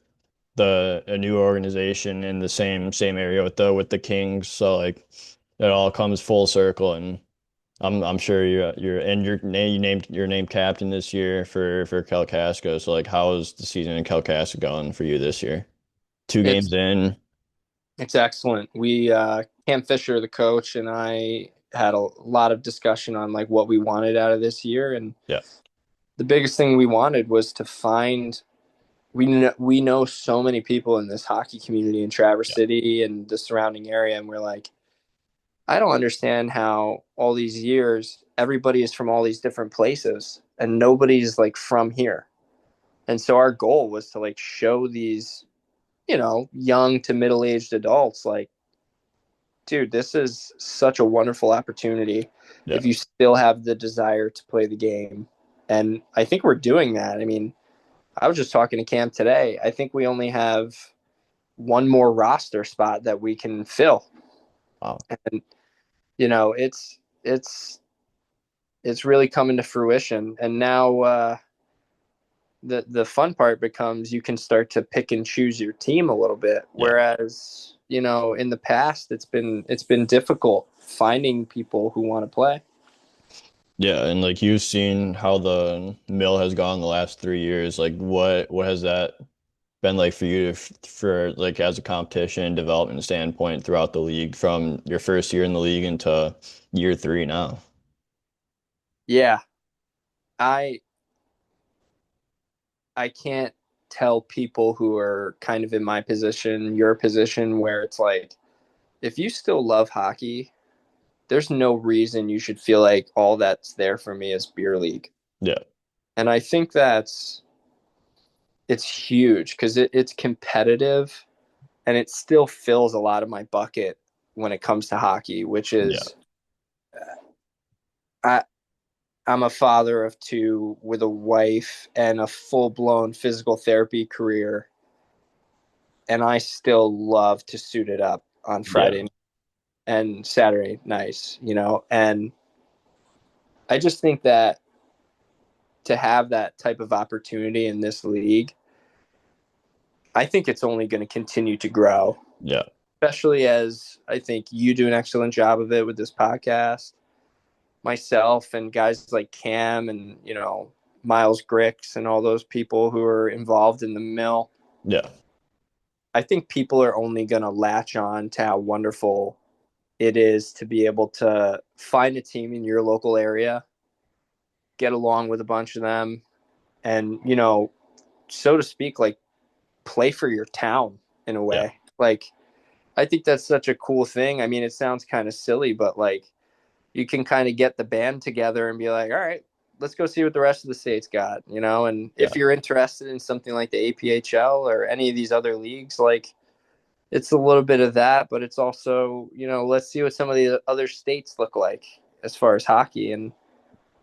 Speaker 1: the a new organization in the same area with the Kings. So like it all comes full circle, and I'm sure you're and you're named captain this year for Kalkaska. So like, how is the season in Kalkaska going for you this year? Two
Speaker 2: It's
Speaker 1: games in.
Speaker 2: it's excellent. We Cam Fisher, the coach, and I had a lot of discussion on like what we wanted out of this year, and
Speaker 1: Yeah,
Speaker 2: the biggest thing we wanted was to find we know so many people in this hockey community in Traverse
Speaker 1: yeah,
Speaker 2: City and the surrounding area, and we're like, I don't understand how all these years everybody is from all these different places and nobody's like from here. And so our goal was to like show these, young to middle-aged adults like, dude, this is such a wonderful opportunity
Speaker 1: yeah,
Speaker 2: if you still have the desire to play the game. And I think we're doing that. I mean, I was just talking to Cam today. I think we only have one more roster spot that we can fill.
Speaker 1: wow,
Speaker 2: And it's really coming to fruition. And now the fun part becomes you can start to pick and choose your team a little bit.
Speaker 1: yeah,
Speaker 2: Whereas, in the past it's been difficult finding people who want to play.
Speaker 1: yeah. And like you've seen how the mill has gone the last 3 years. Like, what has that been like for you for like as a competition and development standpoint throughout the league from your first year in the league into year three now?
Speaker 2: Yeah. I I can't tell people who are kind of in my position, your position, where it's like, if you still love hockey, there's no reason you should feel like all that's there for me is beer league.
Speaker 1: Yeah,
Speaker 2: And I think it's huge because it's competitive and it still fills a lot of my bucket when it comes to hockey, which
Speaker 1: yeah,
Speaker 2: is I, I'm a father of two with a wife and a full blown physical therapy career. And I still love to suit it up on
Speaker 1: yeah,
Speaker 2: Friday and Saturday nights, and I just think that to have that type of opportunity in this league, I think it's only going to continue to grow,
Speaker 1: yeah,
Speaker 2: especially as I think you do an excellent job of it with this podcast, myself and guys like Cam and, Miles Grix and all those people who are involved in the mill.
Speaker 1: yeah,
Speaker 2: I think people are only going to latch on to how wonderful it is to be able to find a team in your local area, get along with a bunch of them, and, so to speak, like play for your town in a
Speaker 1: yeah,
Speaker 2: way. Like, I think that's such a cool thing. I mean, it sounds kind of silly, but like you can kind of get the band together and be like, all right, let's go see what the rest of the state's got, And
Speaker 1: yeah,
Speaker 2: if you're interested in something like the APHL or any of these other leagues, like it's a little bit of that, but it's also, let's see what some of the other states look like as far as hockey. And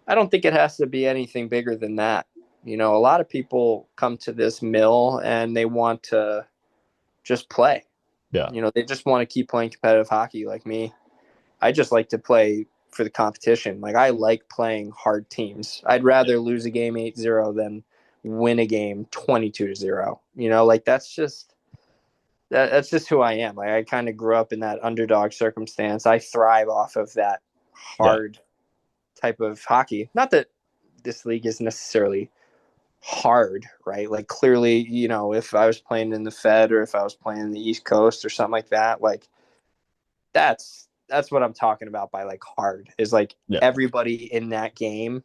Speaker 2: I don't think it has to be anything bigger than that. A lot of people come to this mill and they want to just play.
Speaker 1: yeah,
Speaker 2: They just want to keep playing competitive hockey like me. I just like to play for the competition. Like I like playing hard teams. I'd
Speaker 1: yeah,
Speaker 2: rather lose a game 8-0 than win a game 22-0. Like that's just who I am. Like I kind of grew up in that underdog circumstance. I thrive off of that
Speaker 1: yeah,
Speaker 2: hard type of hockey. Not that this league is necessarily hard, right? Like clearly, if I was playing in the Fed or if I was playing in the East Coast or something like that, like that's what I'm talking about by like hard is like
Speaker 1: yeah,
Speaker 2: everybody in that game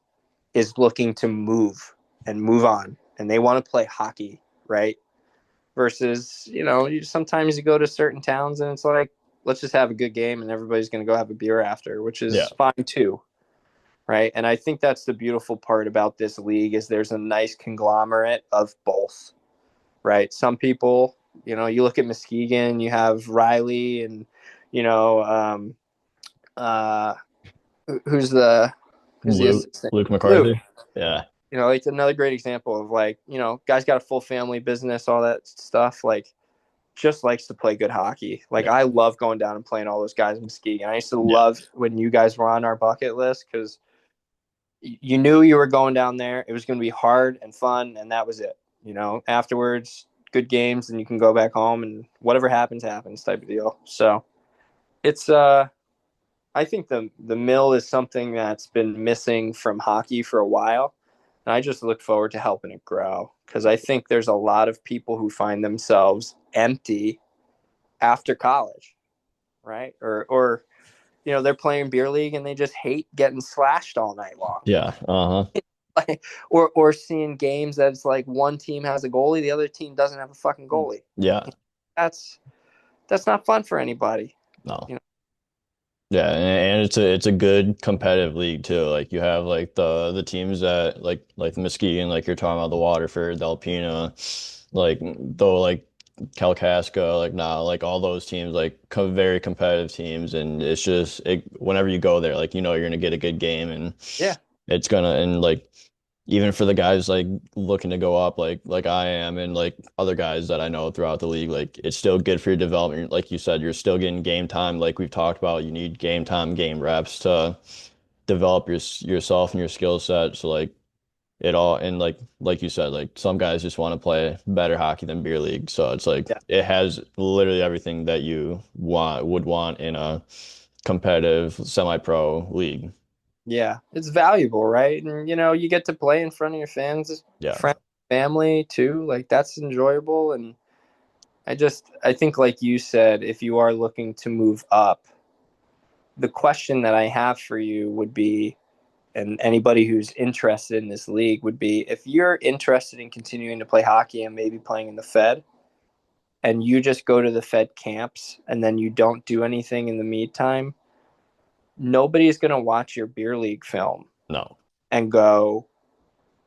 Speaker 2: is looking to move and move on and they want to play hockey, right? Versus, sometimes you go to certain towns and it's like, let's just have a good game and everybody's going to go have a beer after, which
Speaker 1: yeah,
Speaker 2: is fine too, right? And I think that's the beautiful part about this league is there's a nice conglomerate of both, right? Some people, you look at Muskegon, you have Riley and, you know, uh, who's the assistant?
Speaker 1: Luke
Speaker 2: Luke.
Speaker 1: McCarthy. Yeah,
Speaker 2: Like another great example of like, guy's got a full family business, all that stuff. Like, just likes to play good hockey. Like,
Speaker 1: yeah,
Speaker 2: I love going down and playing all those guys in Muskegon. I used to
Speaker 1: yeah,
Speaker 2: love when you guys were on our bucket list because you knew you were going down there. It was going to be hard and fun, and that was it. Afterwards, good games, and you can go back home, and whatever happens, happens type of deal. So it's I think the mill is something that's been missing from hockey for a while. And I just look forward to helping it grow because I think there's a lot of people who find themselves empty after college, right? They're playing beer league and they just hate getting slashed all night long.
Speaker 1: Yeah. Uh-huh.
Speaker 2: Like, or seeing games that's like one team has a goalie, the other team doesn't have a fucking goalie.
Speaker 1: Yeah.
Speaker 2: That's that's not fun for anybody.
Speaker 1: No.
Speaker 2: You know?
Speaker 1: Yeah, and it's a good competitive league too. Like you have like the teams that like the Muskegon, like you're talking about the Waterford, the Alpena, like though like Kalkaska, like now like all those teams like very competitive teams, and it's just whenever you go there, like you're gonna get a good game, and
Speaker 2: Yeah,
Speaker 1: it's gonna and like even for the guys like looking to go up like I am and like other guys that I know throughout the league, like it's still good for your development. Like you said, you're still getting game time. Like we've talked about, you need game time, game reps to develop yourself and your skill set. So like it all and like you said, like some guys just want to play better hockey than beer league. So it's like
Speaker 2: yeah,
Speaker 1: it has literally everything that you would want in a competitive semi-pro league.
Speaker 2: yeah. It's valuable, right? And you get to play in front of your fans,
Speaker 1: Yeah,
Speaker 2: friends, family too. Like that's enjoyable. And I think, like you said, if you are looking to move up, the question that I have for you would be, and anybody who's interested in this league would be, if you're interested in continuing to play hockey and maybe playing in the Fed, and you just go to the Fed camps and then you don't do anything in the meantime, nobody's going to watch your beer league film
Speaker 1: no,
Speaker 2: and go,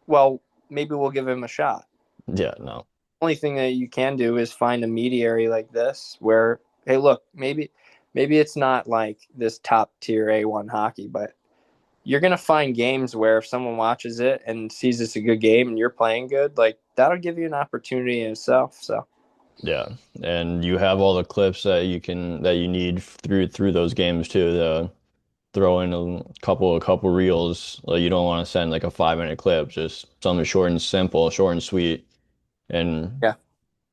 Speaker 2: well, maybe we'll give him a shot.
Speaker 1: yeah, no,
Speaker 2: Only thing that you can do is find a mediary like this where, hey, look, maybe it's not like this top tier A1 hockey, but you're going to find games where if someone watches it and sees it's a good game and you're playing good, like that'll give you an opportunity in itself. So,
Speaker 1: yeah, and you have all the clips that you need through those games too. To throw in a couple reels. Like you don't want to send like a 5 minute clip, just something short and simple, short and sweet, and
Speaker 2: yeah.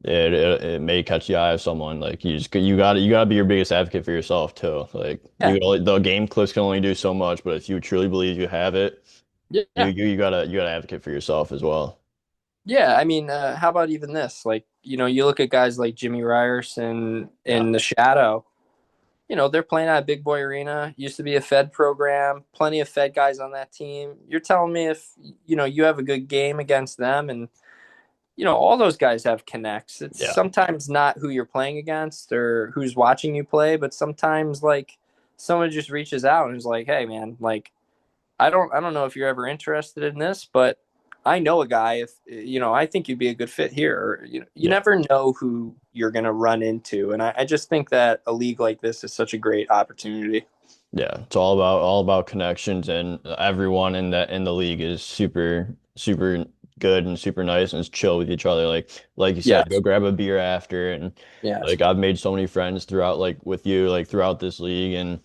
Speaker 1: it may catch the eye of someone. Like you gotta be your biggest advocate for yourself too. Like
Speaker 2: Yeah.
Speaker 1: the game clips can only do so much, but if you truly believe you have it, you
Speaker 2: Yeah.
Speaker 1: you, you gotta you gotta advocate for yourself as well.
Speaker 2: Yeah, I mean, how about even this? Like, you look at guys like Jimmy Ryerson
Speaker 1: Yeah,
Speaker 2: in the Shadow. They're playing at a big boy arena. Used to be a Fed program. Plenty of Fed guys on that team. You're telling me if you have a good game against them, and all those guys have connects. It's
Speaker 1: yeah,
Speaker 2: sometimes not who you're playing against or who's watching you play, but sometimes like someone just reaches out and is like, "Hey, man, like I don't know if you're ever interested in this, but I know a guy. If I think you'd be a good fit here." Or, you
Speaker 1: yeah.
Speaker 2: never know who you're going to run into, and I just think that a league like this is such a great opportunity.
Speaker 1: Yeah, it's all about connections, and everyone in the league is super super good and super nice and is chill with each other. Like you said, go
Speaker 2: Yes,
Speaker 1: grab a beer after, and
Speaker 2: yes,
Speaker 1: like I've made so many friends throughout like with you like throughout this league, and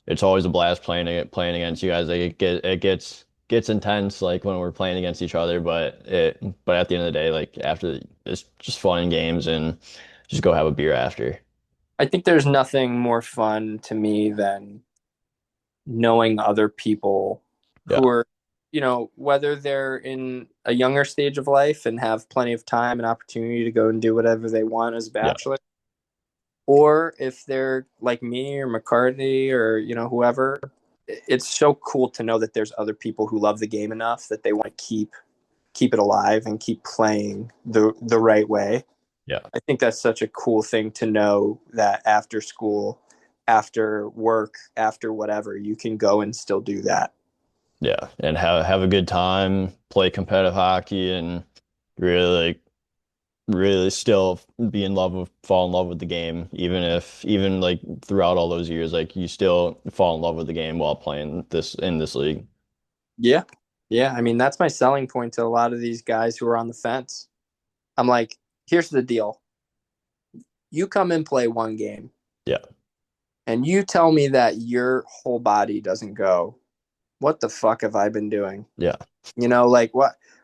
Speaker 1: it's always a blast playing against you guys. Like it gets intense like when we're playing against each other, but at the end of the day, like after it's just fun and games, and just go have a beer after.
Speaker 2: I think there's nothing more fun to me than knowing other people
Speaker 1: Yeah,
Speaker 2: who are, whether they're in a younger stage of life and have plenty of time and opportunity to go and do whatever they want as a
Speaker 1: yeah,
Speaker 2: bachelor, or if they're like me or McCartney or whoever. It's so cool to know that there's other people who love the game enough that they want to keep it alive and keep playing the right way.
Speaker 1: yeah.
Speaker 2: I think that's such a cool thing to know that after school, after work, after whatever, you can go and still do that.
Speaker 1: Yeah, and have a good time, play competitive hockey, and really really still fall in love with the game, even like throughout all those years, like you still fall in love with the game while playing this in this league.
Speaker 2: Yeah. Yeah. I mean, that's my selling point to a lot of these guys who are on the fence. I'm like, here's the deal. You come and play one game
Speaker 1: Yeah,
Speaker 2: and you tell me that your whole body doesn't go, what the fuck have I been doing?
Speaker 1: yeah,
Speaker 2: Like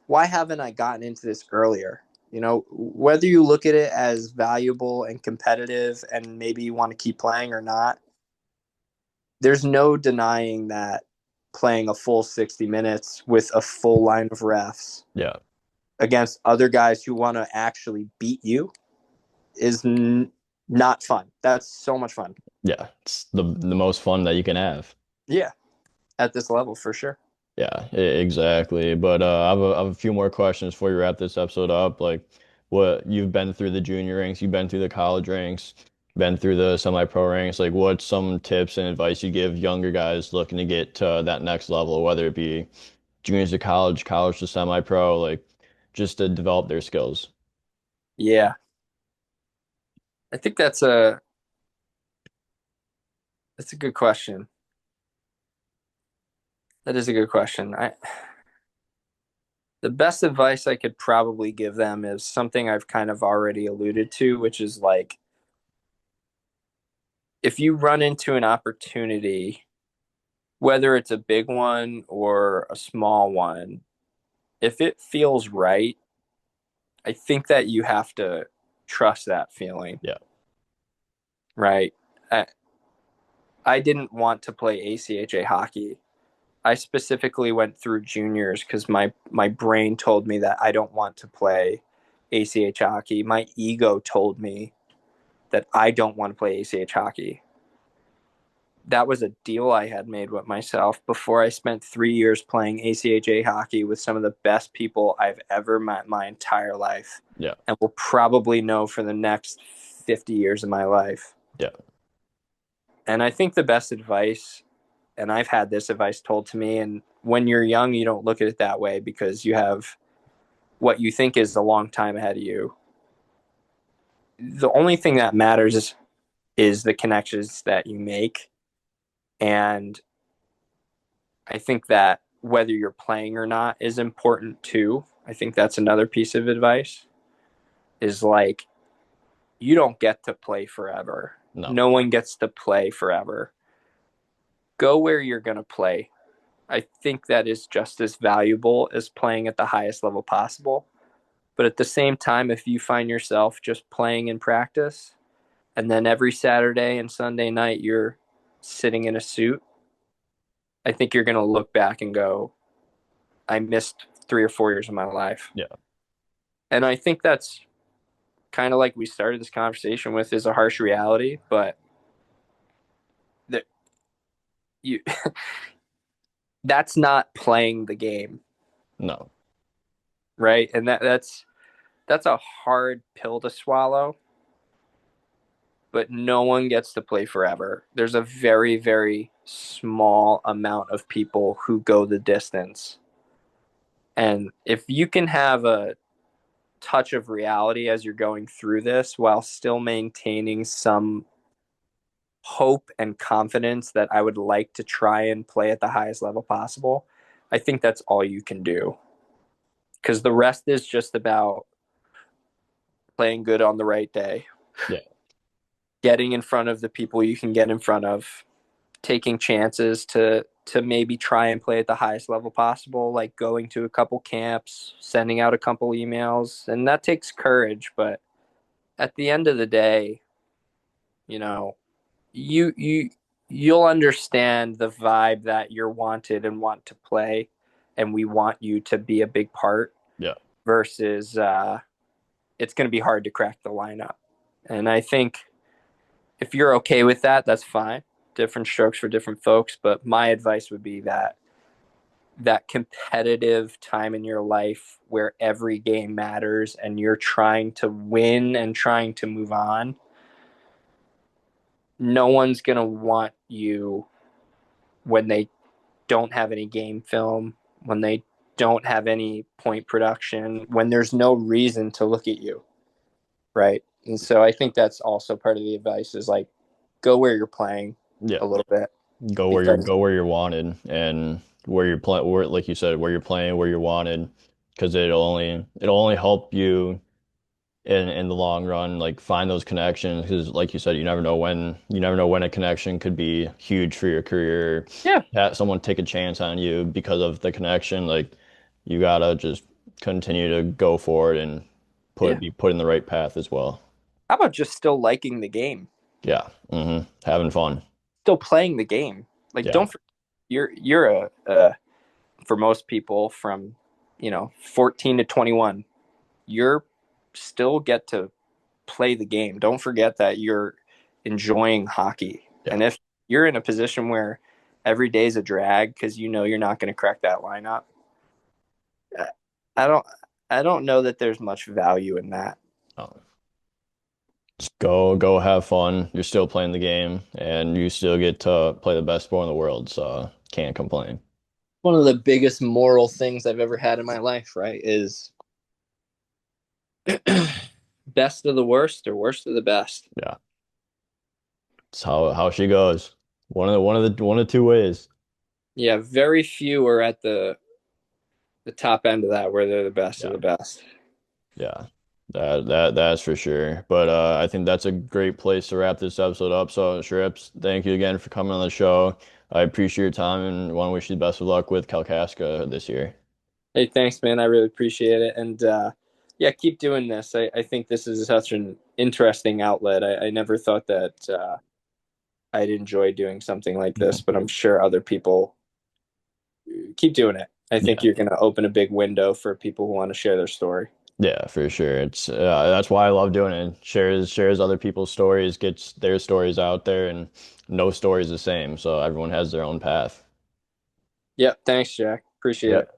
Speaker 2: why haven't I gotten into this earlier? Whether you look at it as valuable and competitive and maybe you want to keep playing or not, there's no denying that playing a full 60 minutes with a full line of refs
Speaker 1: Yeah.
Speaker 2: against other guys who want to actually beat you is not fun. That's so much fun.
Speaker 1: Yeah. It's the most fun that you can have.
Speaker 2: Yeah, at this level for sure.
Speaker 1: Yeah, exactly. But I have a few more questions before you wrap this episode up. Like, what you've been through the junior ranks, you've been through the college ranks, been through the semi-pro ranks. Like, what's some tips and advice you give younger guys looking to get to that next level, whether it be juniors to college, college to semi-pro, like, just to develop their skills?
Speaker 2: Yeah, I think that's a good question. That is a good question. The best advice I could probably give them is something I've kind of already alluded to, which is like if you run into an opportunity, whether it's a big one or a small one, if it feels right, I think that you have to trust that feeling,
Speaker 1: Yeah,
Speaker 2: right? I, I didn't want to play ACHA hockey. I specifically went through juniors because my brain told me that I don't want to play ACH hockey. My ego told me that I don't want to play ACH hockey. That was a deal I had made with myself before I spent 3 years playing ACHA hockey with some of the best people I've ever met my entire life
Speaker 1: yeah,
Speaker 2: and will probably know for the next 50 years of my life.
Speaker 1: yeah,
Speaker 2: And I think the best advice, and I've had this advice told to me, and when you're young, you don't look at it that way because you have what you think is a long time ahead of you. The only thing that matters is the connections that you make. And I think that whether you're playing or not is important too. I think that's another piece of advice is like, you don't get to play forever.
Speaker 1: no,
Speaker 2: No one gets to play forever. Go where you're going to play. I think that is just as valuable as playing at the highest level possible. But at the same time, if you find yourself just playing in practice and then every Saturday and Sunday night you're sitting in a suit, I think you're going to look back and go, I missed 3 or 4 years of my life.
Speaker 1: yeah,
Speaker 2: And I think that's kind of like we started this conversation with is a harsh reality, but that you that's not playing the game,
Speaker 1: no,
Speaker 2: right? And that's a hard pill to swallow, but no one gets to play forever. There's a very, very small amount of people who go the distance. And if you can have a touch of reality as you're going through this while still maintaining some hope and confidence that I would like to try and play at the highest level possible, I think that's all you can do. Because the rest is just about playing good on the right day,
Speaker 1: yeah,
Speaker 2: getting in front of the people you can get in front of, taking chances to maybe try and play at the highest level possible, like going to a couple camps, sending out a couple emails, and that takes courage. But at the end of the day, you know, you you'll understand the vibe that you're wanted and want to play, and we want you to be a big part.
Speaker 1: yeah,
Speaker 2: Versus, it's going to be hard to crack the lineup, and I think if you're okay with that, that's fine. Different strokes for different folks, but my advice would be that competitive time in your life where every game matters and you're trying to win and trying to move on, no one's going to want you when they don't have any game film, when they don't have any point production, when there's no reason to look at you, right? And so I think that's also part of the advice is like go where you're playing
Speaker 1: yeah.
Speaker 2: a little bit because
Speaker 1: Go where you're wanted and where you're playing, where like you said, where you're playing, where you're wanted, because it'll only help you in the long run, like find those connections. Because like you said, you never know when a connection could be huge for your career.
Speaker 2: yeah,
Speaker 1: Have someone take a chance on you because of the connection. Like you gotta just continue to go for it and
Speaker 2: yeah.
Speaker 1: be put in the right path as well.
Speaker 2: How about just still liking the game?
Speaker 1: Yeah, having fun.
Speaker 2: still playing the game. Like,
Speaker 1: Yeah.
Speaker 2: don't forget, you're a for most people from 14 to 21, you're still get to play the game. Don't forget that you're enjoying hockey.
Speaker 1: Yeah.
Speaker 2: And if you're in a position where every day's a drag because you're not going to crack that lineup, I don't I don't know that there's much value in that.
Speaker 1: Oh, just go have fun. You're still playing the game and you still get to play the best sport in the world, so can't complain.
Speaker 2: One of the biggest moral things I've ever had in my life, right, is best of the worst or worst of the best.
Speaker 1: Yeah. It's how she goes. One of the two ways.
Speaker 2: Yeah, very few are at the top end of that where they're the best of
Speaker 1: Yeah.
Speaker 2: the best.
Speaker 1: Yeah. That's for sure. But I think that's a great place to wrap this episode up. So, Schirrips, thank you again for coming on the show. I appreciate your time and want to wish you the best of luck with Kalkaska this year.
Speaker 2: Hey, thanks, man. I really appreciate it. And yeah, keep doing this. I think this is such an interesting outlet. I never thought that I'd enjoy doing something like this, but I'm sure other people keep doing it. I think
Speaker 1: Yeah.
Speaker 2: you're going to open a big window for people who want to share their story.
Speaker 1: Yeah, for sure. It's that's why I love doing it. Shares other people's stories, gets their stories out there, and no story is the same. So everyone has their own path.
Speaker 2: Yep. Thanks, Jack. Appreciate
Speaker 1: Yeah.
Speaker 2: it.